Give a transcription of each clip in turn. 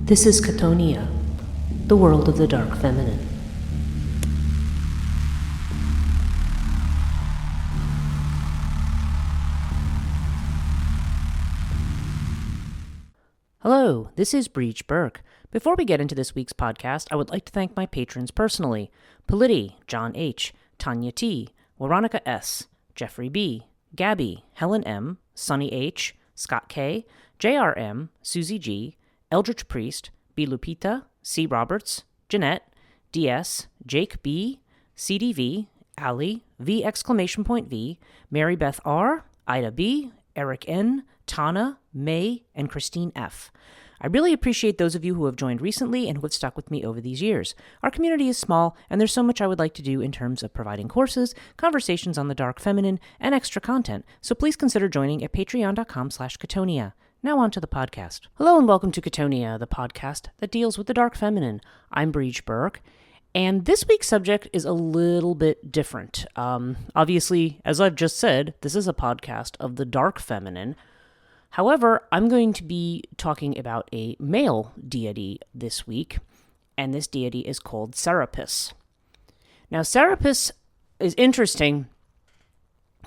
This is Chthonia, the world of the dark feminine. Hello, this is Breach Burke. Before we get into this week's podcast, I would like to thank my patrons personally: Politi, John H., Tanya T., Veronica S., Jeffrey B., Gabby, Helen M., Sunny H., Scott K., JRM, Susie G., Eldritch Priest, B. Lupita, C. Roberts, Jeanette, DS, Jake B., CDV, Ali, V! V, Mary Beth R., Ida B., Eric N., Tana, May, and Christine F. I really appreciate those of you who have joined recently and who have stuck with me over these years. Our community is small, and there's so much I would like to do in terms of providing courses, conversations on the dark feminine, and extra content, so please consider joining at patreon.com/Chthonia. Now on to the podcast. Hello and welcome to Chthonia, the podcast that deals with the dark feminine. I'm Breach Burke, and this week's subject is a little bit different. Obviously, as I've just said, this is a podcast of the dark feminine. However, I'm going to be talking about a male deity this week, and this deity is called Serapis. Now, Serapis is interesting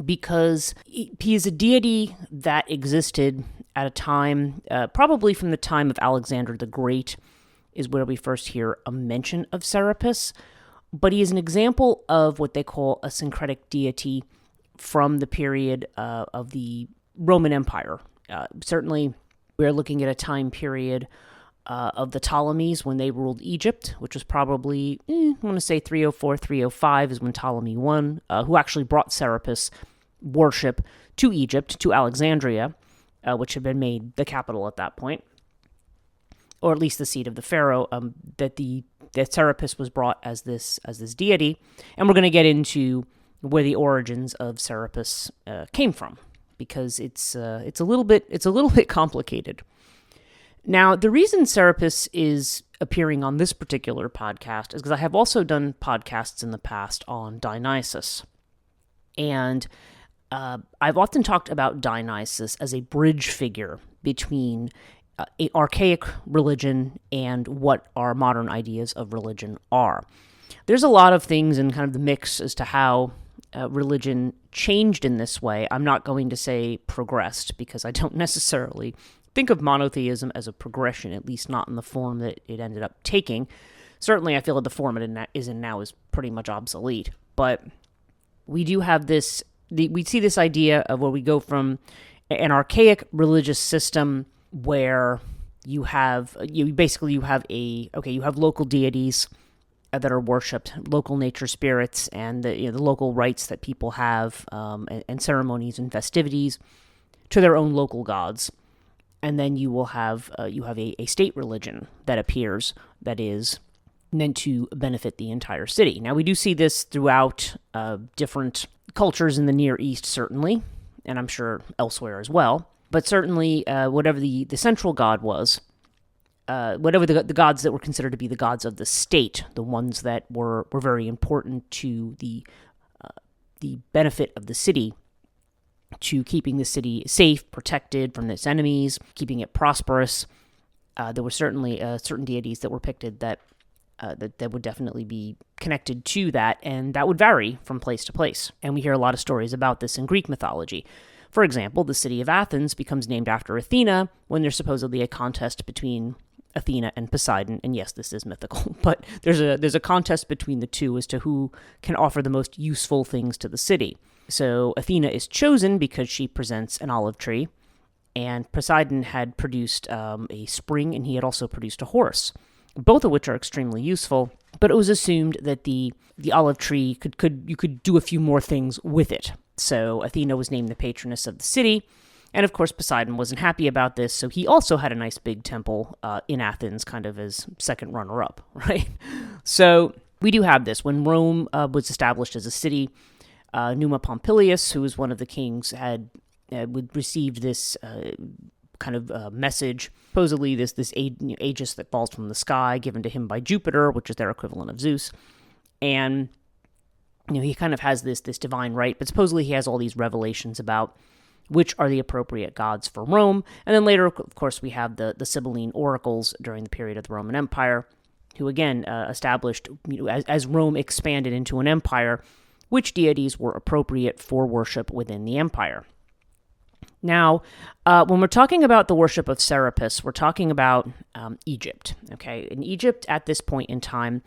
because he is a deity that existed at a time, probably from the time of Alexander the Great, is where we first hear a mention of Serapis, but he is an example of what they call a syncretic deity from the period of the Roman Empire. Certainly, we're looking at a time period of the Ptolemies when they ruled Egypt, which was probably, I want to say 304, 305 is when Ptolemy I, who actually brought Serapis worship to Egypt, to Alexandria, which had been made the capital at that point, or at least the seat of the pharaoh, that Serapis was brought as this deity, and we're going to get into where the origins of Serapis came from, because it's a little bit complicated. Now, the reason Serapis is appearing on this particular podcast is because I have also done podcasts in the past on Dionysus, and I've often talked about Dionysus as a bridge figure between an archaic religion and what our modern ideas of religion are. There's a lot of things in kind of the mix as to how religion changed in this way. I'm not going to say progressed, because I don't necessarily think of monotheism as a progression, at least not in the form that it ended up taking. Certainly, I feel that the form it is in now is pretty much obsolete. But we do have this, we see this idea of where we go from an archaic religious system where you have local deities that are worshipped, local nature spirits, and the local rites that people have, and ceremonies and festivities to their own local gods. And then you will have a state religion that appears that is meant to benefit the entire city. Now, we do see this throughout different cultures in the Near East, certainly, and I'm sure elsewhere as well. But certainly, whatever the central god was, whatever the gods that were considered to be the gods of the state, the ones that were very important to the benefit of the city, to keeping the city safe, protected from its enemies, keeping it prosperous, there were certainly certain deities that were picked that would definitely be connected to that, and that would vary from place to place. And we hear a lot of stories about this in Greek mythology. For example, the city of Athens becomes named after Athena when there's supposedly a contest between Athena and Poseidon, and yes, this is mythical, but there's a contest between the two as to who can offer the most useful things to the city. So Athena is chosen because she presents an olive tree, and Poseidon had produced a spring, and he had also produced a horse, both of which are extremely useful. But it was assumed that the olive tree you could do a few more things with it. So Athena was named the patroness of the city, and of course Poseidon wasn't happy about this, so he also had a nice big temple in Athens, kind of as second runner-up, right? So we do have this. When Rome was established as a city, Numa Pompilius, who was one of the kings, had received this kind of message, supposedly this aegis that falls from the sky, given to him by Jupiter, which is their equivalent of Zeus, and he kind of has this divine right, but supposedly he has all these revelations about which are the appropriate gods for Rome. And then later, of course, we have the Sibylline oracles during the period of the Roman Empire, who again established, as Rome expanded into an empire, which deities were appropriate for worship within the empire. Now, when we're talking about the worship of Serapis, we're talking about Egypt. Okay, in Egypt at this point in time,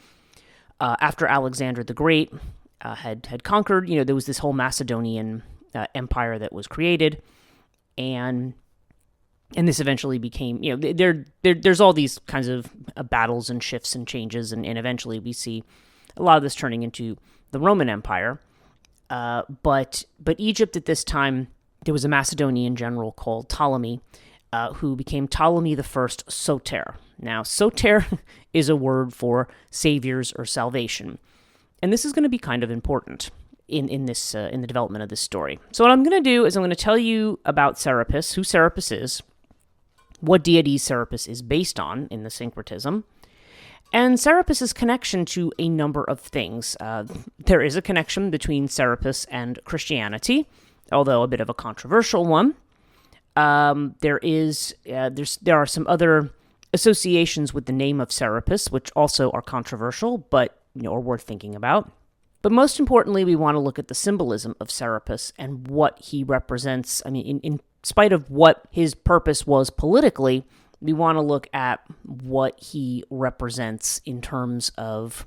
after Alexander the Great had conquered, there was this whole Macedonian empire that was created, and this eventually became, there's all these kinds of battles and shifts and changes, and eventually we see a lot of this turning into the Roman Empire. But Egypt at this time, there was a Macedonian general called Ptolemy, who became Ptolemy I Soter. Now, Soter is a word for saviors or salvation, and this is going to be kind of important in the development of this story. So what I'm going to do is I'm going to tell you about Serapis, who Serapis is, what deity Serapis is based on in the syncretism, and Serapis' connection to a number of things. There is a connection between Serapis and Christianity, although a bit of a controversial one. There are some other associations with the name of Serapis, which also are controversial, but are worth thinking about. But most importantly, we want to look at the symbolism of Serapis and what he represents. I mean, in spite of what his purpose was politically, we want to look at what he represents in terms of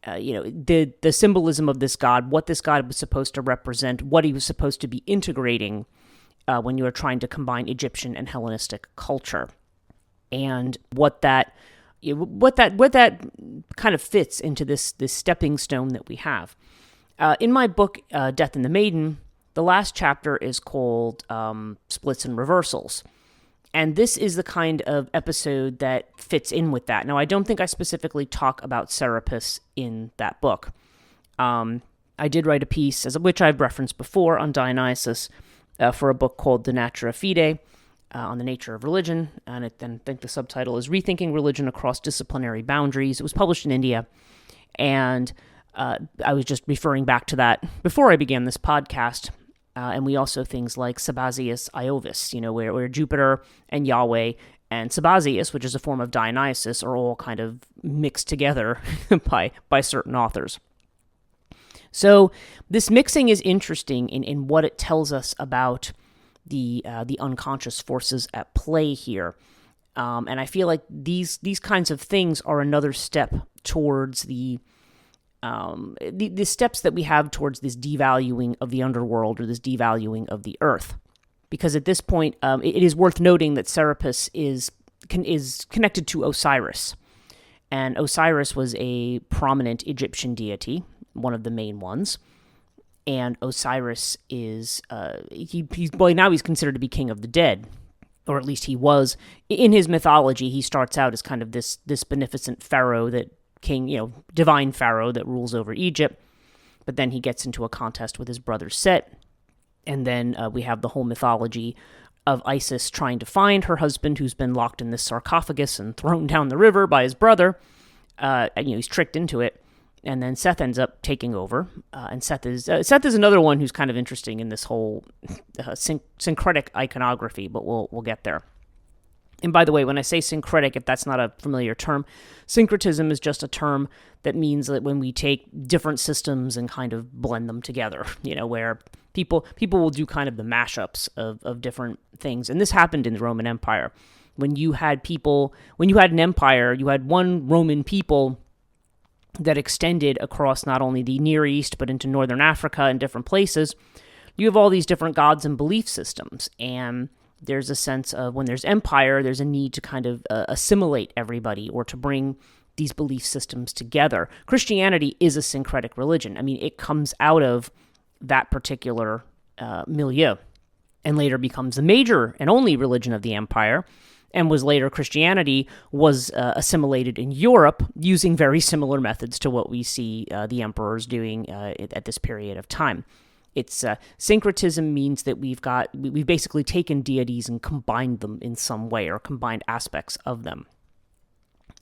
the symbolism of this god, what this god was supposed to represent, what he was supposed to be integrating when you are trying to combine Egyptian and Hellenistic culture, and what that kind of fits into this stepping stone that we have. In my book, Death and the Maiden, the last chapter is called Splits and Reversals. And this is the kind of episode that fits in with that. Now, I don't think I specifically talk about Serapis in that book. I did write a piece, which I've referenced before, on Dionysus for a book called De Natura Fide, on the nature of religion. And I think the subtitle is Rethinking Religion Across Disciplinary Boundaries. It was published in India. And I was just referring back to that before I began this podcast. And we also things like Sabazius Iovis, where Jupiter and Yahweh and Sabazius, which is a form of Dionysus, are all kind of mixed together by certain authors. So this mixing is interesting in what it tells us about the unconscious forces at play here. And I feel like these kinds of things are another step towards the steps that we have towards this devaluing of the underworld, or this devaluing of the earth. Because at this point, it is worth noting that Serapis is connected to Osiris. And Osiris was a prominent Egyptian deity, one of the main ones. And Osiris is, now he's considered to be king of the dead. Or at least he was. In his mythology, he starts out as kind of this beneficent pharaoh divine pharaoh that rules over Egypt, but then he gets into a contest with his brother Set, and then we have the whole mythology of Isis trying to find her husband who's been locked in this sarcophagus and thrown down the river by his brother. He's tricked into it, and then Seth ends up taking over, and Seth is another one who's kind of interesting in this whole syncretic iconography, but we'll get there. And by the way, when I say syncretic, if that's not a familiar term, syncretism is just a term that means that when we take different systems and kind of blend them together, where people will do kind of the mashups of different things. And this happened in the Roman Empire. When you had an empire, you had one Roman people that extended across not only the Near East, but into Northern Africa and different places. You have all these different gods and belief systems, and there's a sense of when there's empire, there's a need to kind of assimilate everybody or to bring these belief systems together. Christianity is a syncretic religion. I mean, it comes out of that particular milieu and later becomes the major and only religion of the empire, and Christianity was assimilated in Europe using very similar methods to what we see the emperors doing at this period of time. It's syncretism means that we've basically taken deities and combined them in some way, or combined aspects of them.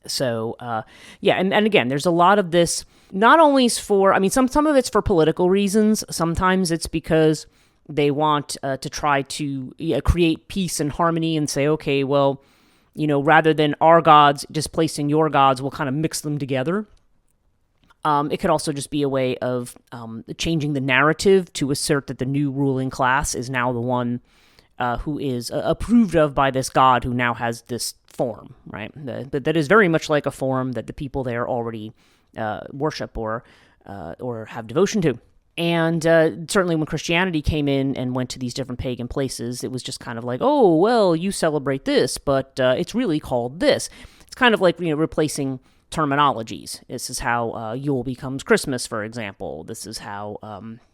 So and again, there's a lot of this. Not only some of it's for political reasons. Sometimes it's because They want to try to create peace and harmony and say, okay, well, rather than our gods displacing your gods, we'll kind of mix them together. It could also just be a way of changing the narrative to assert that the new ruling class is now the one who is approved of by this god who now has this form, right? That is very much like a form that the people there already worship or have devotion to. And certainly when Christianity came in and went to these different pagan places, it was just kind of like, oh, well, you celebrate this, but it's really called this. It's kind of like, replacing terminologies. This is how Yule becomes Christmas, for example. This is how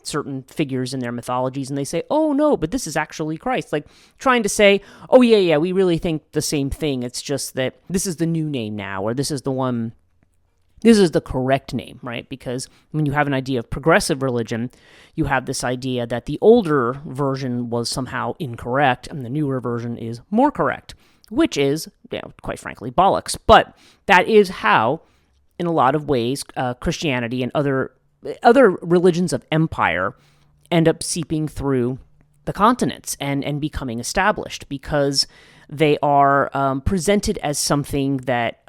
certain figures in their mythologies, and they say, oh, no, but this is actually Christ. Like trying to say, oh, yeah, we really think the same thing. It's just that this is the new name now, or this is the one... This is the correct name, right? Because when you have an idea of progressive religion, you have this idea that the older version was somehow incorrect and the newer version is more correct, which is, quite frankly, bollocks. But that is how, in a lot of ways, Christianity and other religions of empire end up seeping through the continents and becoming established, because they are presented as something that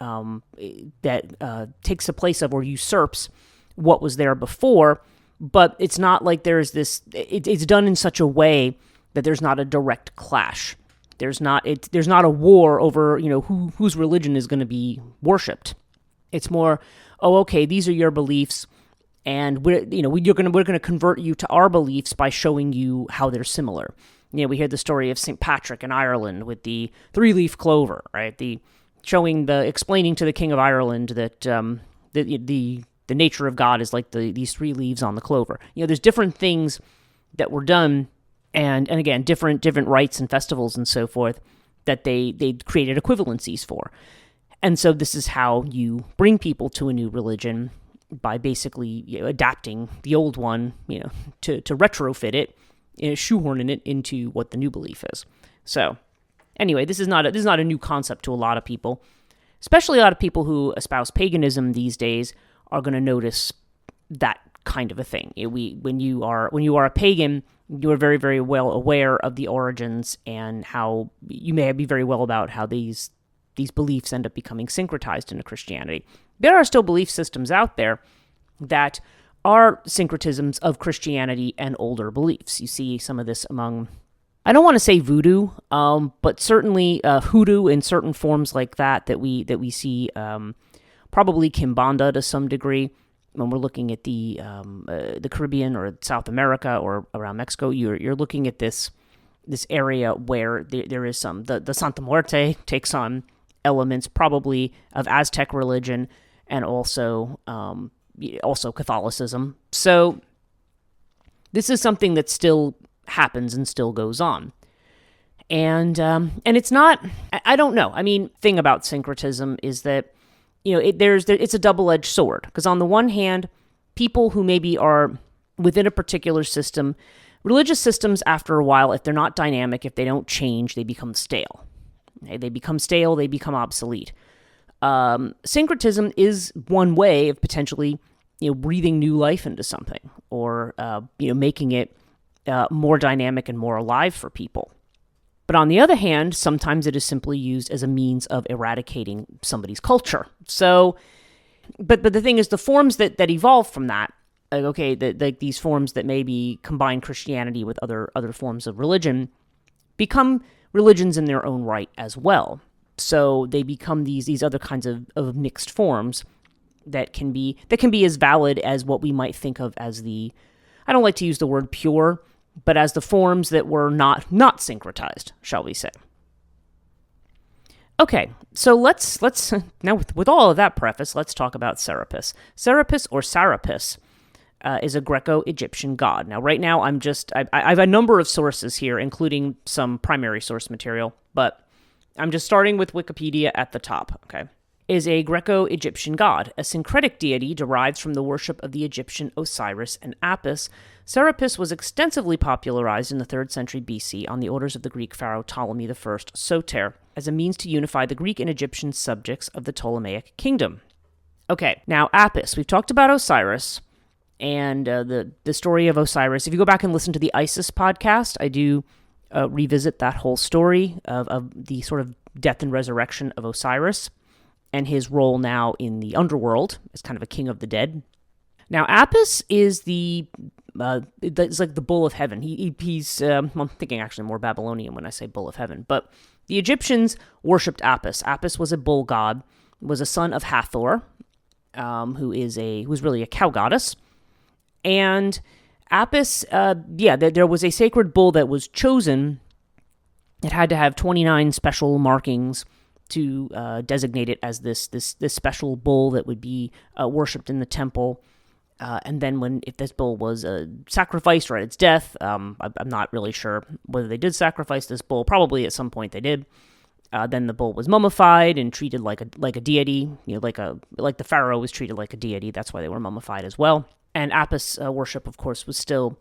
takes the place of or usurps what was there before, but it's not like there's this. It's done in such a way that there's not a direct clash. There's not a war over whose religion is going to be worshipped. It's more, oh, okay, these are your beliefs, and we're going to convert you to our beliefs by showing you how they're similar. We hear the story of St. Patrick in Ireland with the 3-leaf clover, right? Explaining to the King of Ireland that the nature of God is like these 3 leaves on the clover. There's different things that were done, and again, different rites and festivals and so forth that they created equivalencies for. And so this is how you bring people to a new religion, by basically adapting the old one, to retrofit it, shoehorning it into what the new belief is. So, anyway, this is not a new concept to a lot of people, especially a lot of people who espouse paganism these days are going to notice that kind of a thing. When you are a pagan, you are very, very well aware of the origins and how you may be very well about how these beliefs end up becoming syncretized into Christianity. There are still belief systems out there that are syncretisms of Christianity and older beliefs. You see some of this among, I don't want to say voodoo, but certainly hoodoo in certain forms like that we see, probably Kimbanda to some degree. When we're looking at the Caribbean or South America or around Mexico, you're looking at this area where there is some, the Santa Muerte takes on elements probably of Aztec religion and also Catholicism. So this is something that still happens and still goes on. And it's not, I don't know. I mean, thing about syncretism is that, it's a double-edged sword. Because on the one hand, people who maybe are within a particular system, religious systems, after a while, if they're not dynamic, if they don't change, they become stale. Okay? They become stale, they become obsolete. Syncretism is one way of potentially, breathing new life into something, or making it more dynamic and more alive for people. But on the other hand, sometimes it is simply used as a means of eradicating somebody's culture. So, but the thing is, the forms that evolve from that, these forms that maybe combine Christianity with other forms of religion, become religions in their own right as well. So they become these other kinds of mixed forms that can be as valid as what we might think of as I don't like to use the word pure, but as the forms that were not syncretized, shall we say. Okay, so let's now with all of that preface, let's talk about Serapis. Serapis or Serapis is a Graeco-Egyptian god. Now, right now, I have a number of sources here, including some primary source material, but I'm just starting with Wikipedia at the top, okay? Is a Graeco-Egyptian god, a syncretic deity derived from the worship of the Egyptian Osiris and Apis. Serapis was extensively popularized in the 3rd century BC on the orders of the Greek pharaoh Ptolemy I Soter as a means to unify the Greek and Egyptian subjects of the Ptolemaic kingdom. Okay, now Apis. We've talked about Osiris. and the story of Osiris. If you go back and listen to the Isis podcast, I do revisit that whole story of the sort of death and resurrection of Osiris and his role now in the underworld as kind of a king of the dead. Now, Apis is it's like the bull of heaven. He's I'm thinking actually more Babylonian when I say bull of heaven, but the Egyptians worshipped Apis. Apis was a bull god, was a son of Hathor, who was really a cow goddess. And Apis, there was a sacred bull that was chosen. It had to have 29 special markings to designate it as this special bull that would be worshipped in the temple. And then if this bull was sacrificed or at its death, I'm not really sure whether they did sacrifice this bull. Probably at some point they did. Then the bull was mummified and treated like a deity, like the pharaoh was treated like a deity. That's why they were mummified as well. And Apis worship, of course, was still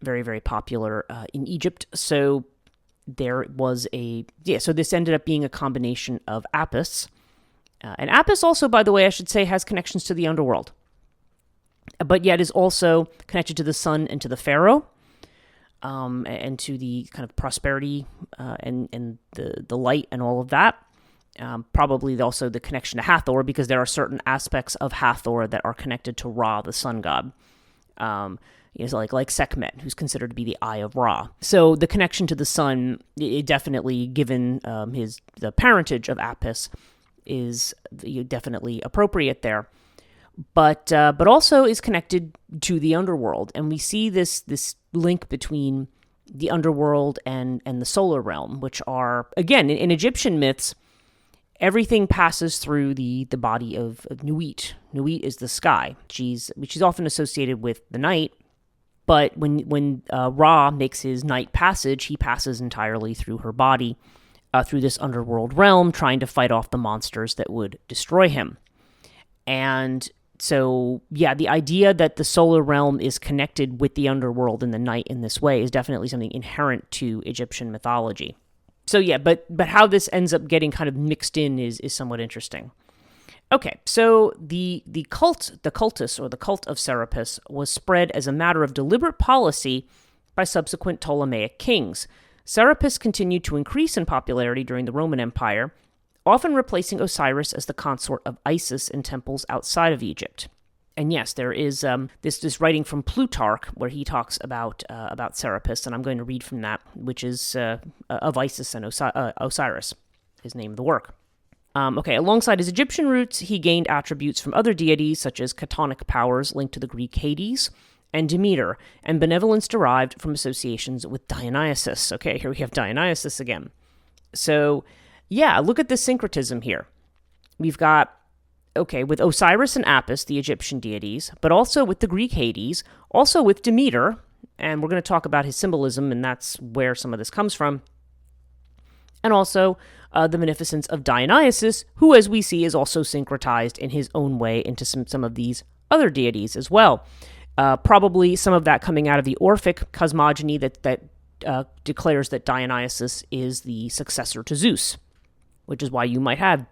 very, very popular in Egypt. So there was so this ended up being a combination of Apis. And Apis also, by the way, I should say, has connections to the underworld. But yet is also connected to the sun and to the pharaoh, and to the kind of prosperity and the light and all of that. Probably also the connection to Hathor, because there are certain aspects of Hathor that are connected to Ra, the sun god. Is like Sekhmet, who's considered to be the eye of Ra. So the connection to the sun, it definitely, given the parentage of Apis, is definitely appropriate there. But also is connected to the underworld, and we see this link between the underworld and the solar realm, which are, again, in Egyptian myths, everything passes through the body of Nuit. Nuit is the sky. She's often associated with the night, but when Ra makes his night passage, he passes entirely through her body, through this underworld realm, trying to fight off the monsters that would destroy him. And so, the idea that the solar realm is connected with the underworld in the night in this way is definitely something inherent to Egyptian mythology. So but how this ends up getting kind of mixed in is somewhat interesting. Okay, so the cultus, or the cult of Serapis, was spread as a matter of deliberate policy by subsequent Ptolemaic kings. Serapis continued to increase in popularity during the Roman Empire, often replacing Osiris as the consort of Isis in temples outside of Egypt. And yes, there is this writing from Plutarch where he talks about Serapis, and I'm going to read from that, which is of Isis and Osiris, his name of the work. Alongside his Egyptian roots, he gained attributes from other deities, such as chthonic powers linked to the Greek Hades and Demeter, and benevolence derived from associations with Dionysus. Okay, here we have Dionysus again. So, look at this syncretism here. We've got, with Osiris and Apis, the Egyptian deities, but also with the Greek Hades, also with Demeter, and we're going to talk about his symbolism, and that's where some of this comes from, and also the beneficence of Dionysus, who, as we see, is also syncretized in his own way into some of these other deities as well. Probably some of that coming out of the Orphic cosmogony that declares that Dionysus is the successor to Zeus, which is why you might have,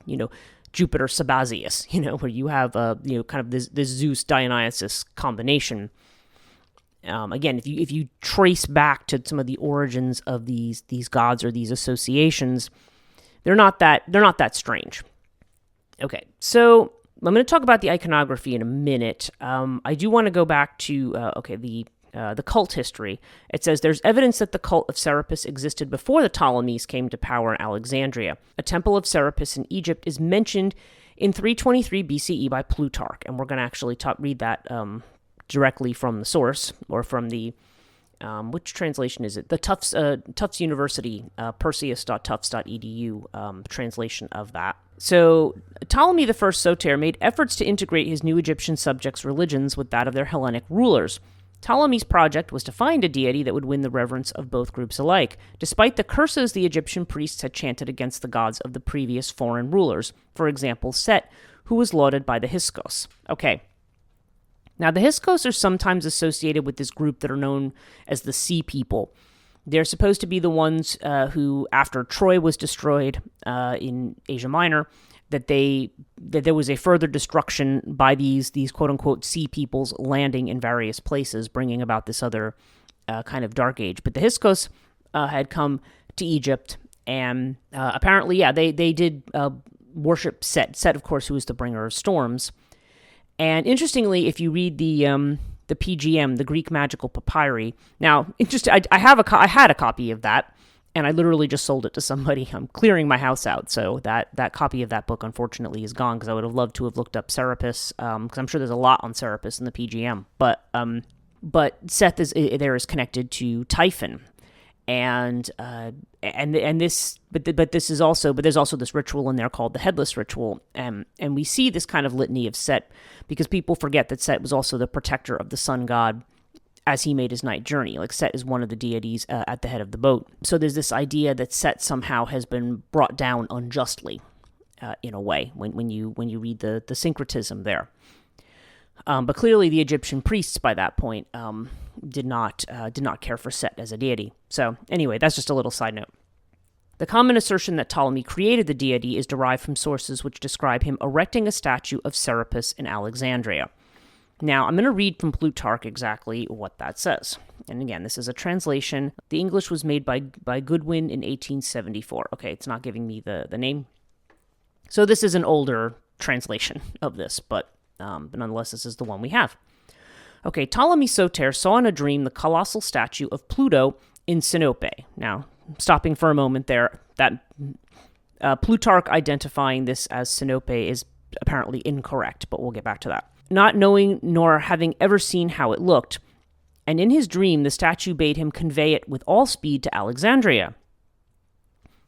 Jupiter Sabazius, where you have, kind of this Zeus-Dionysus combination. Again, if you trace back to some of the origins of these gods or these associations, they're not that strange. Okay, so I'm going to talk about the iconography in a minute. I do want to go back to the cult history. It says there's evidence that the cult of Serapis existed before the Ptolemies came to power in Alexandria. A temple of Serapis in Egypt is mentioned in 323 BCE by Plutarch, and we're going to actually read that directly from the source, or from the which translation is it? The Tufts University, perseus.tufts.edu translation of that. So Ptolemy I Soter made efforts to integrate his new Egyptian subjects' religions with that of their Hellenic rulers. Ptolemy's project was to find a deity that would win the reverence of both groups alike, despite the curses the Egyptian priests had chanted against the gods of the previous foreign rulers, for example, Set, who was lauded by the Hyksos. Okay. Now, the Hyksos are sometimes associated with this group that are known as the Sea People. They're supposed to be the ones who, after Troy was destroyed in Asia Minor, that there was a further destruction by these quote unquote sea peoples landing in various places, bringing about this other kind of dark age. But the Hyksos had come to Egypt, and apparently, they did worship Set. Set, of course, who is the bringer of storms. And interestingly, if you read the PGM, the Greek magical papyri, now I had a copy of that. And I literally just sold it to somebody. I'm clearing my house out, so that copy of that book, unfortunately, is gone, because I would have loved to have looked up Serapis, because I'm sure there's a lot on Serapis in the PGM. But Seth is connected to Typhon, and this, but there's also this ritual in there called the Headless Ritual, and we see this kind of litany of Set because people forget that Set was also the protector of the sun god as he made his night journey. Like, Set is one of the deities at the head of the boat. So there's this idea that Set somehow has been brought down unjustly, in a way, when you read the syncretism there. But clearly the Egyptian priests by that point did not care for Set as a deity. So anyway, that's just a little side note. The common assertion that Ptolemy created the deity is derived from sources which describe him erecting a statue of Serapis in Alexandria. Now, I'm going to read from Plutarch exactly what that says. And again, this is a translation. The English was made by Goodwin in 1874. Okay, it's not giving me the name. So this is an older translation of this, but nonetheless, this is the one we have. Okay, Ptolemy I Soter saw in a dream the colossal statue of Pluto in Sinope. Now, stopping for a moment there, that Plutarch identifying this as Sinope is apparently incorrect, but we'll get back to that. Not knowing nor having ever seen how it looked, and in his dream the statue bade him convey it with all speed to Alexandria.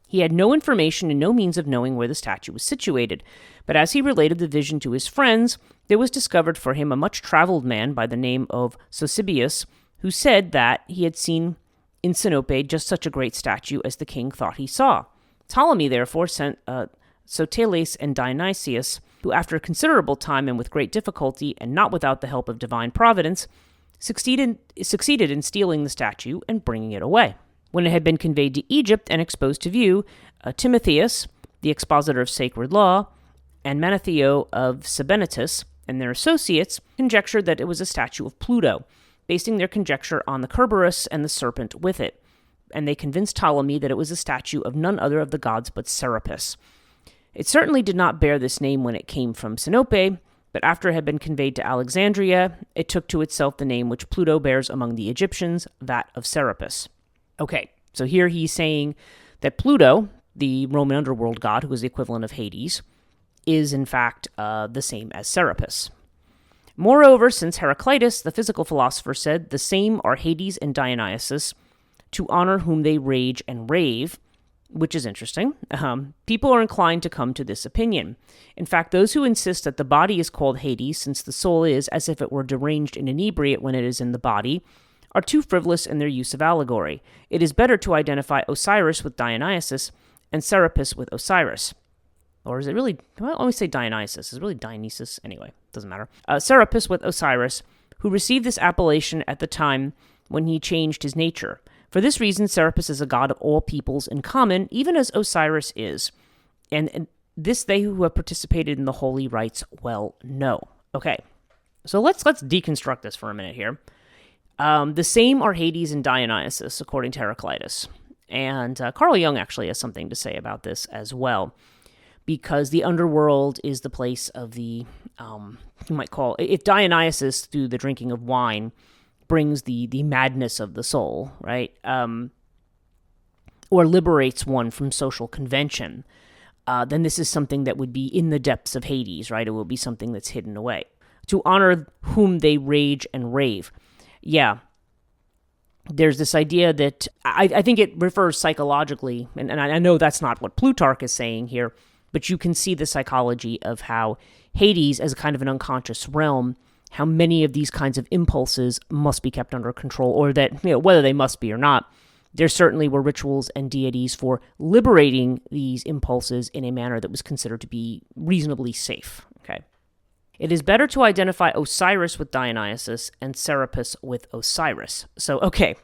He had no information and no means of knowing where the statue was situated, but as he related the vision to his friends, there was discovered for him a much-traveled man by the name of Sosibius, who said that he had seen in Sinope just such a great statue as the king thought he saw. Ptolemy, therefore, sent Soteles and Dionysius, who after a considerable time and with great difficulty, and not without the help of divine providence, succeeded in stealing the statue and bringing it away. When it had been conveyed to Egypt and exposed to view, Timotheus, the expositor of sacred law, and Manetheo of Sebennytus, and their associates, conjectured that it was a statue of Pluto, basing their conjecture on the Cerberus and the serpent with it. And they convinced Ptolemy that it was a statue of none other of the gods but Serapis. It certainly did not bear this name when it came from Sinope, but after it had been conveyed to Alexandria, it took to itself the name which Pluto bears among the Egyptians, that of Serapis. Okay, so here he's saying that Pluto, the Roman underworld god, who is the equivalent of Hades, is in fact the same as Serapis. Moreover, since Heraclitus, the physical philosopher, said, the same are Hades and Dionysus, to honor whom they rage and rave, which is interesting. People are inclined to come to this opinion. In fact, those who insist that the body is called Hades, since the soul is as if it were deranged and inebriate when it is in the body, are too frivolous in their use of allegory. It is better to identify Osiris with Dionysus and Serapis with Osiris. Or is it really, well, I always say Dionysus. Is it really Dionysus? Anyway, doesn't matter. Serapis with Osiris, who received this appellation at the time when he changed his nature. For this reason, Serapis is a god of all peoples in common, even as Osiris is. And this they who have participated in the holy rites well know. Okay, so let's deconstruct this for a minute here. The same are Hades and Dionysus, according to Heraclitus. And Carl Jung actually has something to say about this as well, because the underworld is the place of the, you might call, if Dionysus, through the drinking of wine, brings the madness of the soul, right? Or liberates one from social convention, then this is something that would be in the depths of Hades, right? It will be something that's hidden away. To honor whom they rage and rave. Yeah. There's this idea that, I think it refers psychologically, and I know that's not what Plutarch is saying here, but you can see the psychology of how Hades, as a kind of an unconscious realm, how many of these kinds of impulses must be kept under control, or that, whether they must be or not, there certainly were rituals and deities for liberating these impulses in a manner that was considered to be reasonably safe. Okay. It is better to identify Osiris with Dionysus and Serapis with Osiris. So, okay.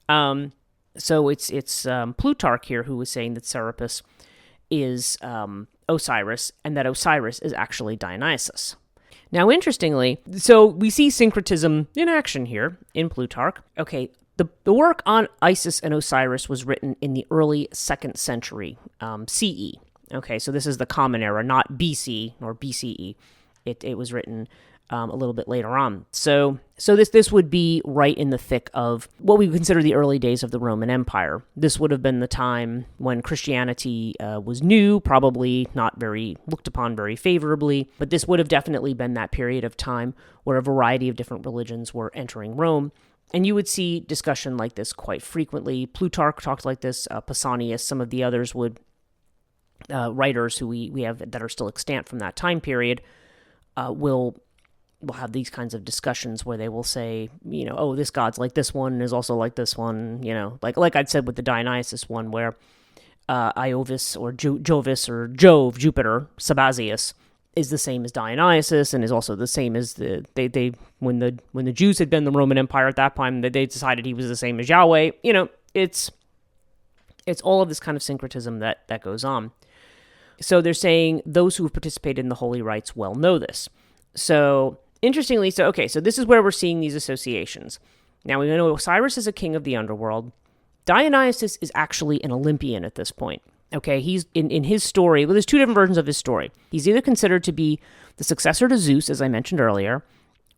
So it's Plutarch here who was saying that Serapis is Osiris, and that Osiris is actually Dionysus. Now, interestingly, so we see syncretism in action here in Plutarch. Okay, the work on Isis and Osiris was written in the early 2nd century CE. Okay, so this is the Common Era, not BC nor BCE. It was written a little bit later on. So this would be right in the thick of what we consider the early days of the Roman Empire. This would have been the time when Christianity was new, probably not very looked upon very favorably, but this would have definitely been that period of time where a variety of different religions were entering Rome. And you would see discussion like this quite frequently. Plutarch talked like this, Pausanias, some of the others would, writers who we have that are still extant from that time period, will have these kinds of discussions where they will say, oh, this god's like this one and is also like this one, like I'd said with the Dionysus one, where Iovis or Jovis or Jove, Jupiter, Sabazius, is the same as Dionysus and is also the same as they when the Jews had been the Roman Empire at that time, they decided he was the same as Yahweh. It's all of this kind of syncretism that goes on. So they're saying those who have participated in the holy rites well know this. So interestingly, so this is where we're seeing these associations. Now we know Osiris is a king of the underworld. Dionysus is actually an Olympian at this point. Okay, he's in his story. Well, there's two different versions of his story. He's either considered to be the successor to Zeus, as I mentioned earlier,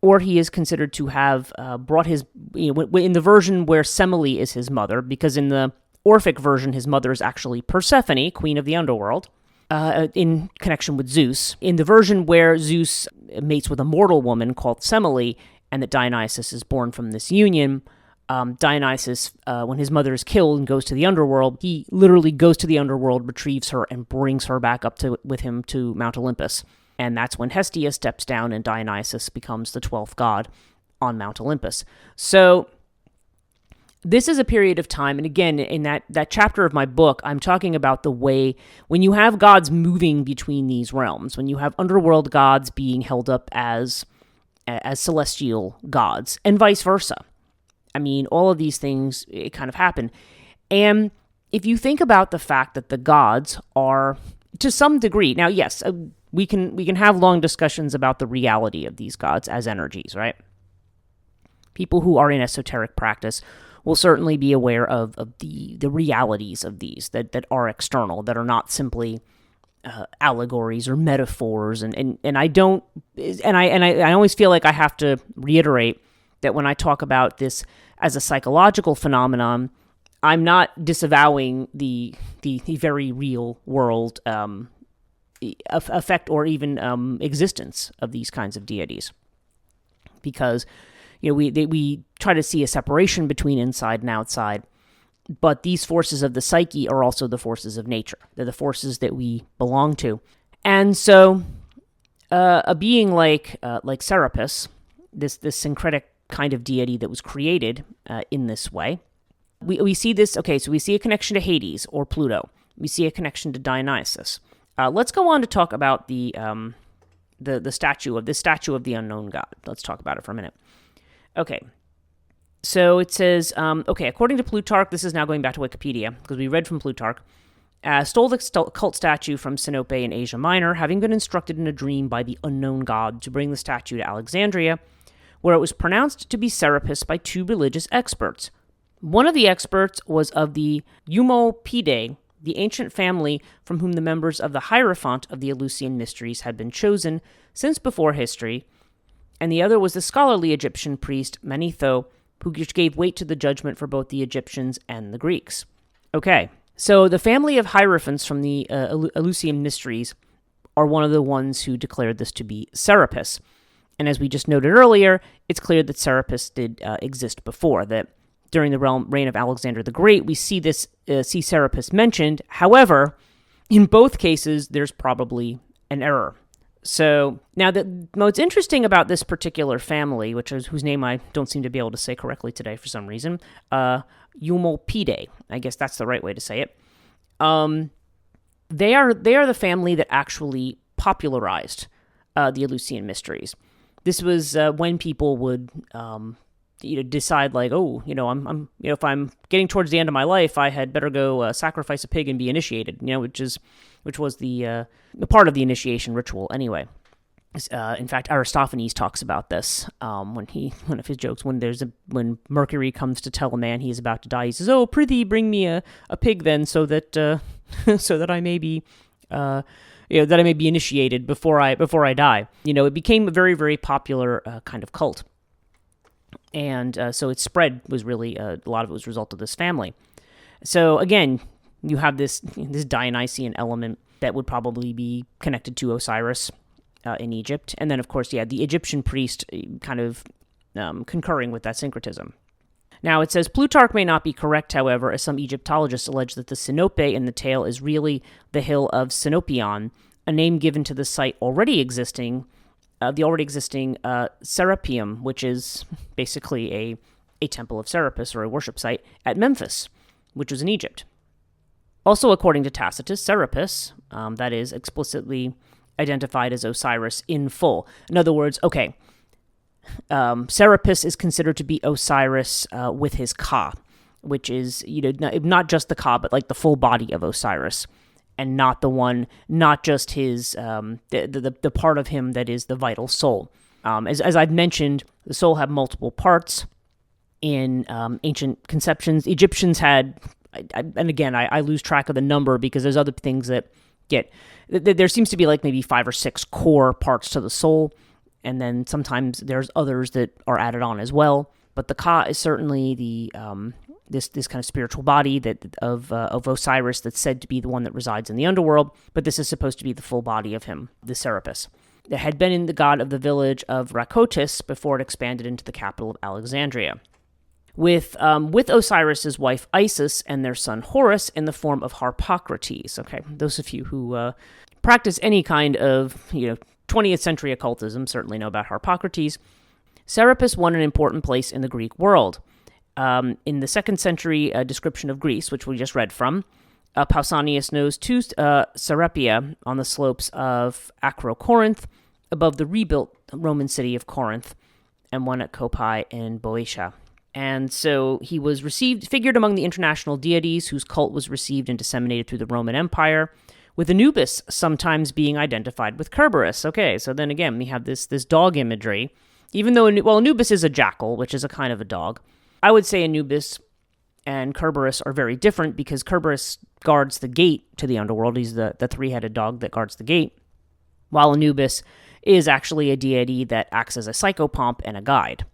or he is considered to have brought his, in the version where Semele is his mother, because in the Orphic version, his mother is actually Persephone, queen of the underworld, in connection with Zeus. In the version where Zeus mates with a mortal woman called Semele, and that Dionysus is born from this union, Dionysus, when his mother is killed and goes to the underworld, he literally goes to the underworld, retrieves her, and brings her back up with him to Mount Olympus. And that's when Hestia steps down and Dionysus becomes the 12th god on Mount Olympus. So this is a period of time, and again, in that chapter of my book, I'm talking about the way when you have gods moving between these realms, when you have underworld gods being held up as celestial gods, and vice versa. I mean, all of these things, it kind of happen. And if you think about the fact that the gods are, to some degree, now, yes, we can have long discussions about the reality of these gods as energies, right? People who are in esoteric practice will certainly be aware of the realities of these that are external, that are not simply allegories or metaphors. And I always feel like I have to reiterate that when I talk about this as a psychological phenomenon, I'm not disavowing the very real world effect or even existence of these kinds of deities, because we try to see a separation between inside and outside, but these forces of the psyche are also the forces of nature. They're the forces that we belong to, and so a being like Serapis, this syncretic kind of deity that was created in this way. We see this, so we see a connection to Hades or Pluto. We see a connection to Dionysus. Let's go on to talk about the statue of the unknown god. Let's talk about it for a minute. Okay, so it says, according to Plutarch, this is now going back to Wikipedia, because we read from Plutarch, stole the cult statue from Sinope in Asia Minor, having been instructed in a dream by the unknown god to bring the statue to Alexandria, where it was pronounced to be Serapis by two religious experts. One of the experts was of the Eumolpidae, the ancient family from whom the members of the Hierophant of the Eleusinian Mysteries had been chosen since before history, and the other was the scholarly Egyptian priest Manetho, who gave weight to the judgment for both the Egyptians and the Greeks. Okay, so the family of Hierophants from the Eleusinian Mysteries are one of the ones who declared this to be Serapis. And as we just noted earlier, it's clear that Serapis did exist before, that during the reign of Alexander the Great, we see Serapis mentioned. However, in both cases, there's probably an error. So now, what's interesting about this particular family, whose name I don't seem to be able to say correctly today for some reason, Eumolpidae, I guess that's the right way to say it. They are the family that actually popularized the Eleusinian Mysteries. This was when people would decide, like, I'm if I'm getting towards the end of my life, I had better go sacrifice a pig and be initiated, which is which was the part of the initiation ritual anyway. In fact, Aristophanes talks about this one of his jokes. When Mercury comes to tell a man he is about to die, he says, "Oh, prithee, bring me a pig then, so that so that I may be that I may be initiated before I die." It became a very, very popular kind of cult, and so its spread was really a lot of it was a result of this family. So again, you have this Dionysian element that would probably be connected to Osiris in Egypt. And then, of course, the Egyptian priest kind of concurring with that syncretism. Now, it says, Plutarch may not be correct, however, as some Egyptologists allege that the Sinope in the tale is really the hill of Sinopion, a name given to the site already existing Serapeum, which is basically a temple of Serapis, or a worship site, at Memphis, which was in Egypt. Also, according to Tacitus, Serapis, that is explicitly identified as Osiris in full. In other words, Serapis is considered to be Osiris with his ka, which is not just the ka, but like the full body of Osiris, and not just his the part of him that is the vital soul. As I've mentioned, the soul had multiple parts in ancient conceptions. Egyptians had, and again, I lose track of the number because there's other things that there seems to be like maybe 5 or 6 core parts to the soul, and then sometimes there's others that are added on as well. But the Ka is certainly the this kind of spiritual body of Osiris that's said to be the one that resides in the underworld. But this is supposed to be the full body of him, the Serapis. It had been in the god of the village of Rakotis before it expanded into the capital of Alexandria, with Osiris's wife Isis and their son Horus in the form of Harpocrates. Okay, those of you who practice any kind of 20th century occultism certainly know about Harpocrates. Serapis won an important place in the Greek world. In the 2nd century description of Greece, which we just read from, Pausanias knows 2 Serapia on the slopes of Acrocorinth, above the rebuilt Roman city of Corinth, and one at Copae in Boeotia. And so he was figured among the international deities whose cult was received and disseminated through the Roman Empire, with Anubis sometimes being identified with Kerberos. Okay, so then again, we have this dog imagery, even though, Anubis is a jackal, which is a kind of a dog. I would say Anubis and Kerberos are very different because Kerberos guards the gate to the underworld. He's the 3-headed dog that guards the gate, while Anubis is actually a deity that acts as a psychopomp and a guide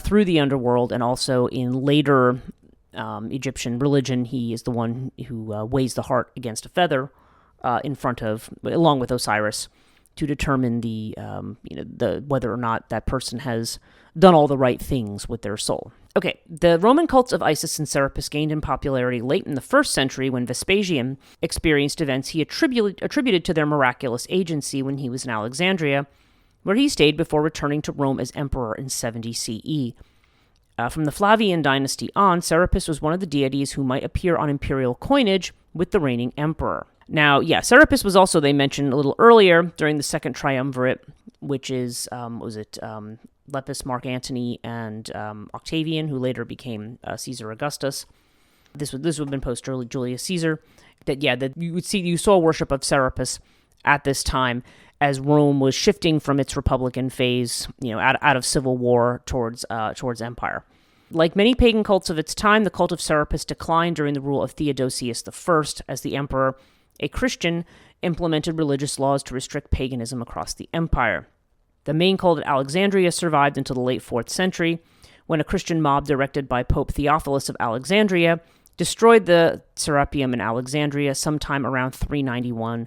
through the underworld, and also in later Egyptian religion, he is the one who weighs the heart against a feather along with Osiris, to determine the whether or not that person has done all the right things with their soul. Okay, the Roman cults of Isis and Serapis gained in popularity late in the 1st century when Vespasian experienced events he attributed to their miraculous agency when he was in Alexandria, where he stayed before returning to Rome as emperor in 70 CE. From the Flavian dynasty on, Serapis was one of the deities who might appear on imperial coinage with the reigning emperor. Now, Serapis was also, they mentioned a little earlier, during the 2nd triumvirate, which is, Lepus, Mark Antony, and Octavian, who later became Caesar Augustus. This would have been post Julius Caesar. That you saw worship of Serapis at this time as Rome was shifting from its republican phase, out of civil war towards empire. Like many pagan cults of its time, the cult of Serapis declined during the rule of Theodosius I, as the emperor, a Christian, implemented religious laws to restrict paganism across the empire. The main cult at Alexandria survived until the late 4th century, when a Christian mob directed by Pope Theophilus of Alexandria destroyed the Serapeum in Alexandria sometime around 391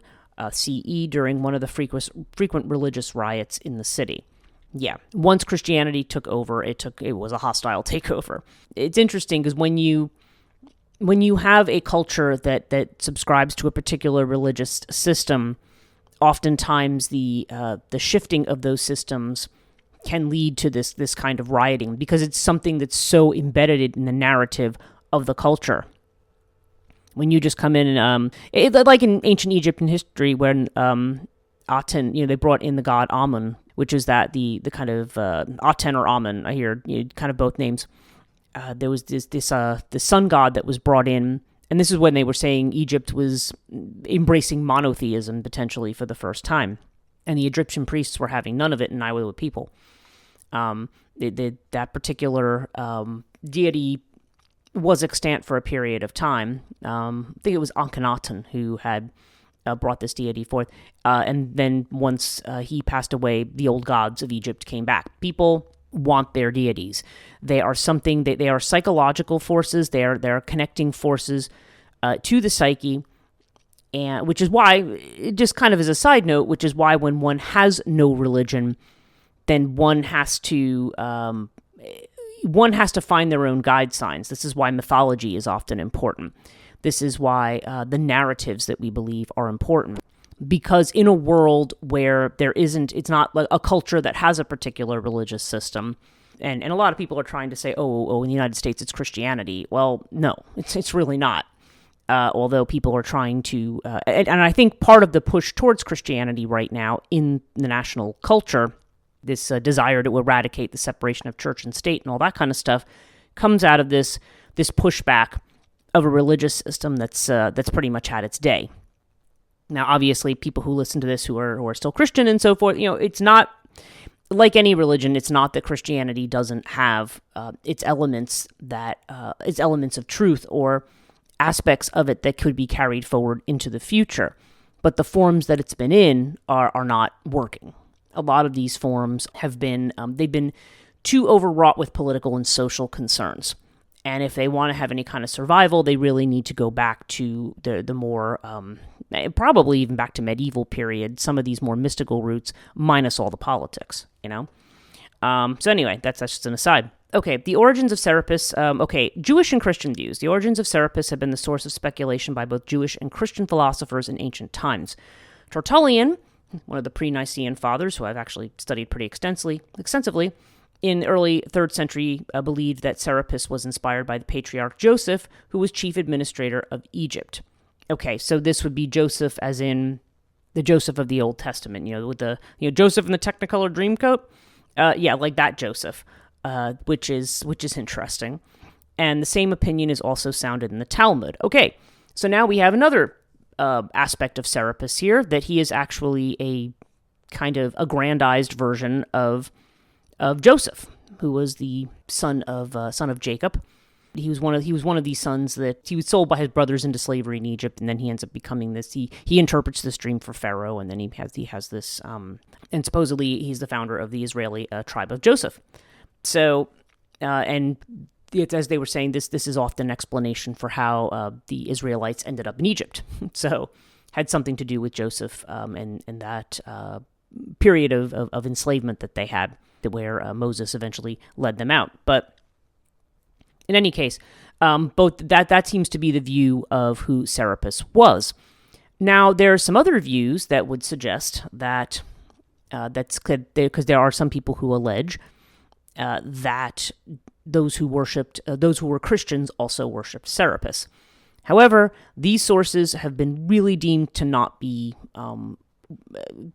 CE during one of the frequent religious riots in the city. Once Christianity took over, it was a hostile takeover. It's interesting because when you have a culture that subscribes to a particular religious system, oftentimes the shifting of those systems can lead to this kind of rioting because it's something that's so embedded in the narrative of the culture. When you just come in and like in ancient Egyptian history, when Aten, they brought in the god Amun, which is that the kind of Aten or Amun. I hear kind of both names. There was this sun god that was brought in And this is when they were saying Egypt was embracing monotheism potentially for the first time. And the Egyptian priests were having none of it, and neither were the people. That particular deity was extant for a period of time. I think it was Akhenaten who had brought this deity forth. And then once he passed away, the old gods of Egypt came back. People want their deities. They are something, they are psychological forces. They are connecting forces to the psyche. And which is why, just kind of as a side note, which is why when one has no religion, then one has to find their own guide signs. This is why mythology is often important. This is why the narratives that we believe are important. Because in a world where it's not like a culture that has a particular religious system, and a lot of people are trying to say, oh, in the United States it's Christianity. Well, no, it's really not. Although people are trying to, and I think part of the push towards Christianity right now in the national culture, this desire to eradicate the separation of church and state and all that kind of stuff, comes out of this pushback of a religious system that's pretty much had its day. Now, obviously, people who listen to this who are still Christian and so forth, it's not like any religion. It's not that Christianity doesn't have its elements of truth or aspects of it that could be carried forward into the future, but the forms that it's been in are not working. A lot of these forms have been they've been too overwrought with political and social concerns. And if they want to have any kind of survival, they really need to go back to the more, probably even back to medieval period, some of these more mystical roots, minus all the politics, So anyway, that's just an aside. Okay, the origins of Serapis. Jewish and Christian views. The origins of Serapis have been the source of speculation by both Jewish and Christian philosophers in ancient times. Tertullian, one of the pre-Nicene fathers, who I've actually studied pretty extensively, in the early 3rd century, believed that Serapis was inspired by the patriarch Joseph, who was chief administrator of Egypt. Okay, so this would be Joseph as in the Joseph of the Old Testament, with the Joseph in the Technicolor Dreamcoat. Like that Joseph, which is interesting. And the same opinion is also sounded in the Talmud. Okay, so now we have another aspect of Serapis here, that he is actually a kind of aggrandized version of Joseph, who was the son of Jacob. He was one of these sons that he was sold by his brothers into slavery in Egypt, and then he ends up becoming this. He interprets this dream for Pharaoh, and then he has this. And supposedly he's the founder of the Israeli tribe of Joseph. So, and as they were saying, this is often an explanation for how the Israelites ended up in Egypt. So, had something to do with Joseph and that period of enslavement that they had, where Moses eventually led them out. But in any case, both that seems to be the view of who Serapis was. Now, there are some other views that would suggest that because there are some people who allege that those who were Christians also worshipped Serapis. However, these sources have been really deemed to not be,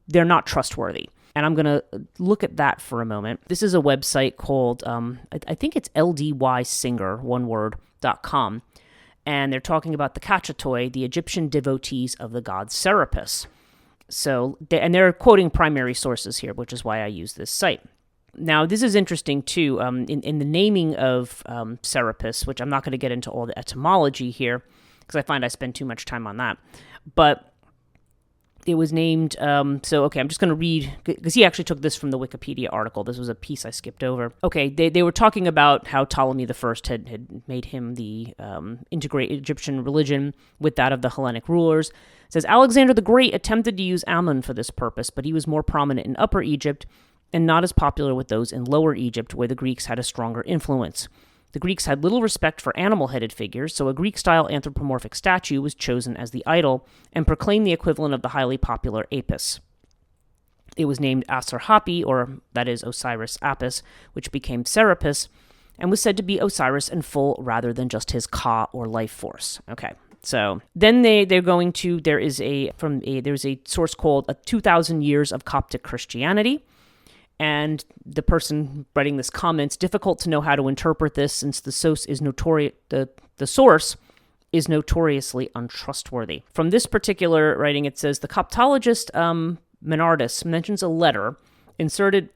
they're not trustworthy. And I'm going to look at that for a moment. This is a website called, I think it's LDYsinger, oneword.com. And they're talking about the Kachatoi, the Egyptian devotees of the god Serapis. So, they're quoting primary sources here, which is why I use this site. Now, this is interesting, too, in the naming of Serapis, which I'm not going to get into all the etymology here, because I find I spend too much time on that. But it was named, I'm just going to read, because he actually took this from the Wikipedia article. This was a piece I skipped over. Okay, they were talking about how Ptolemy I had made him the integrate Egyptian religion with that of the Hellenic rulers. It says, Alexander the Great attempted to use Ammon for this purpose, but he was more prominent in Upper Egypt and not as popular with those in Lower Egypt, where the Greeks had a stronger influence. The Greeks had little respect for animal-headed figures, so a Greek-style anthropomorphic statue was chosen as the idol and proclaimed the equivalent of the highly popular Apis. It was named Asarhapi, or that is Osiris Apis, which became Serapis, and was said to be Osiris in full rather than just his Ka or life force. Okay, so then they're going to, there's a source called A 2,000 Years of Coptic Christianity. And the person writing this comments, difficult to know how to interpret this since the source is notorious. The source is notoriously untrustworthy. From this particular writing, it says, the Coptologist Menardus mentions a letter inserted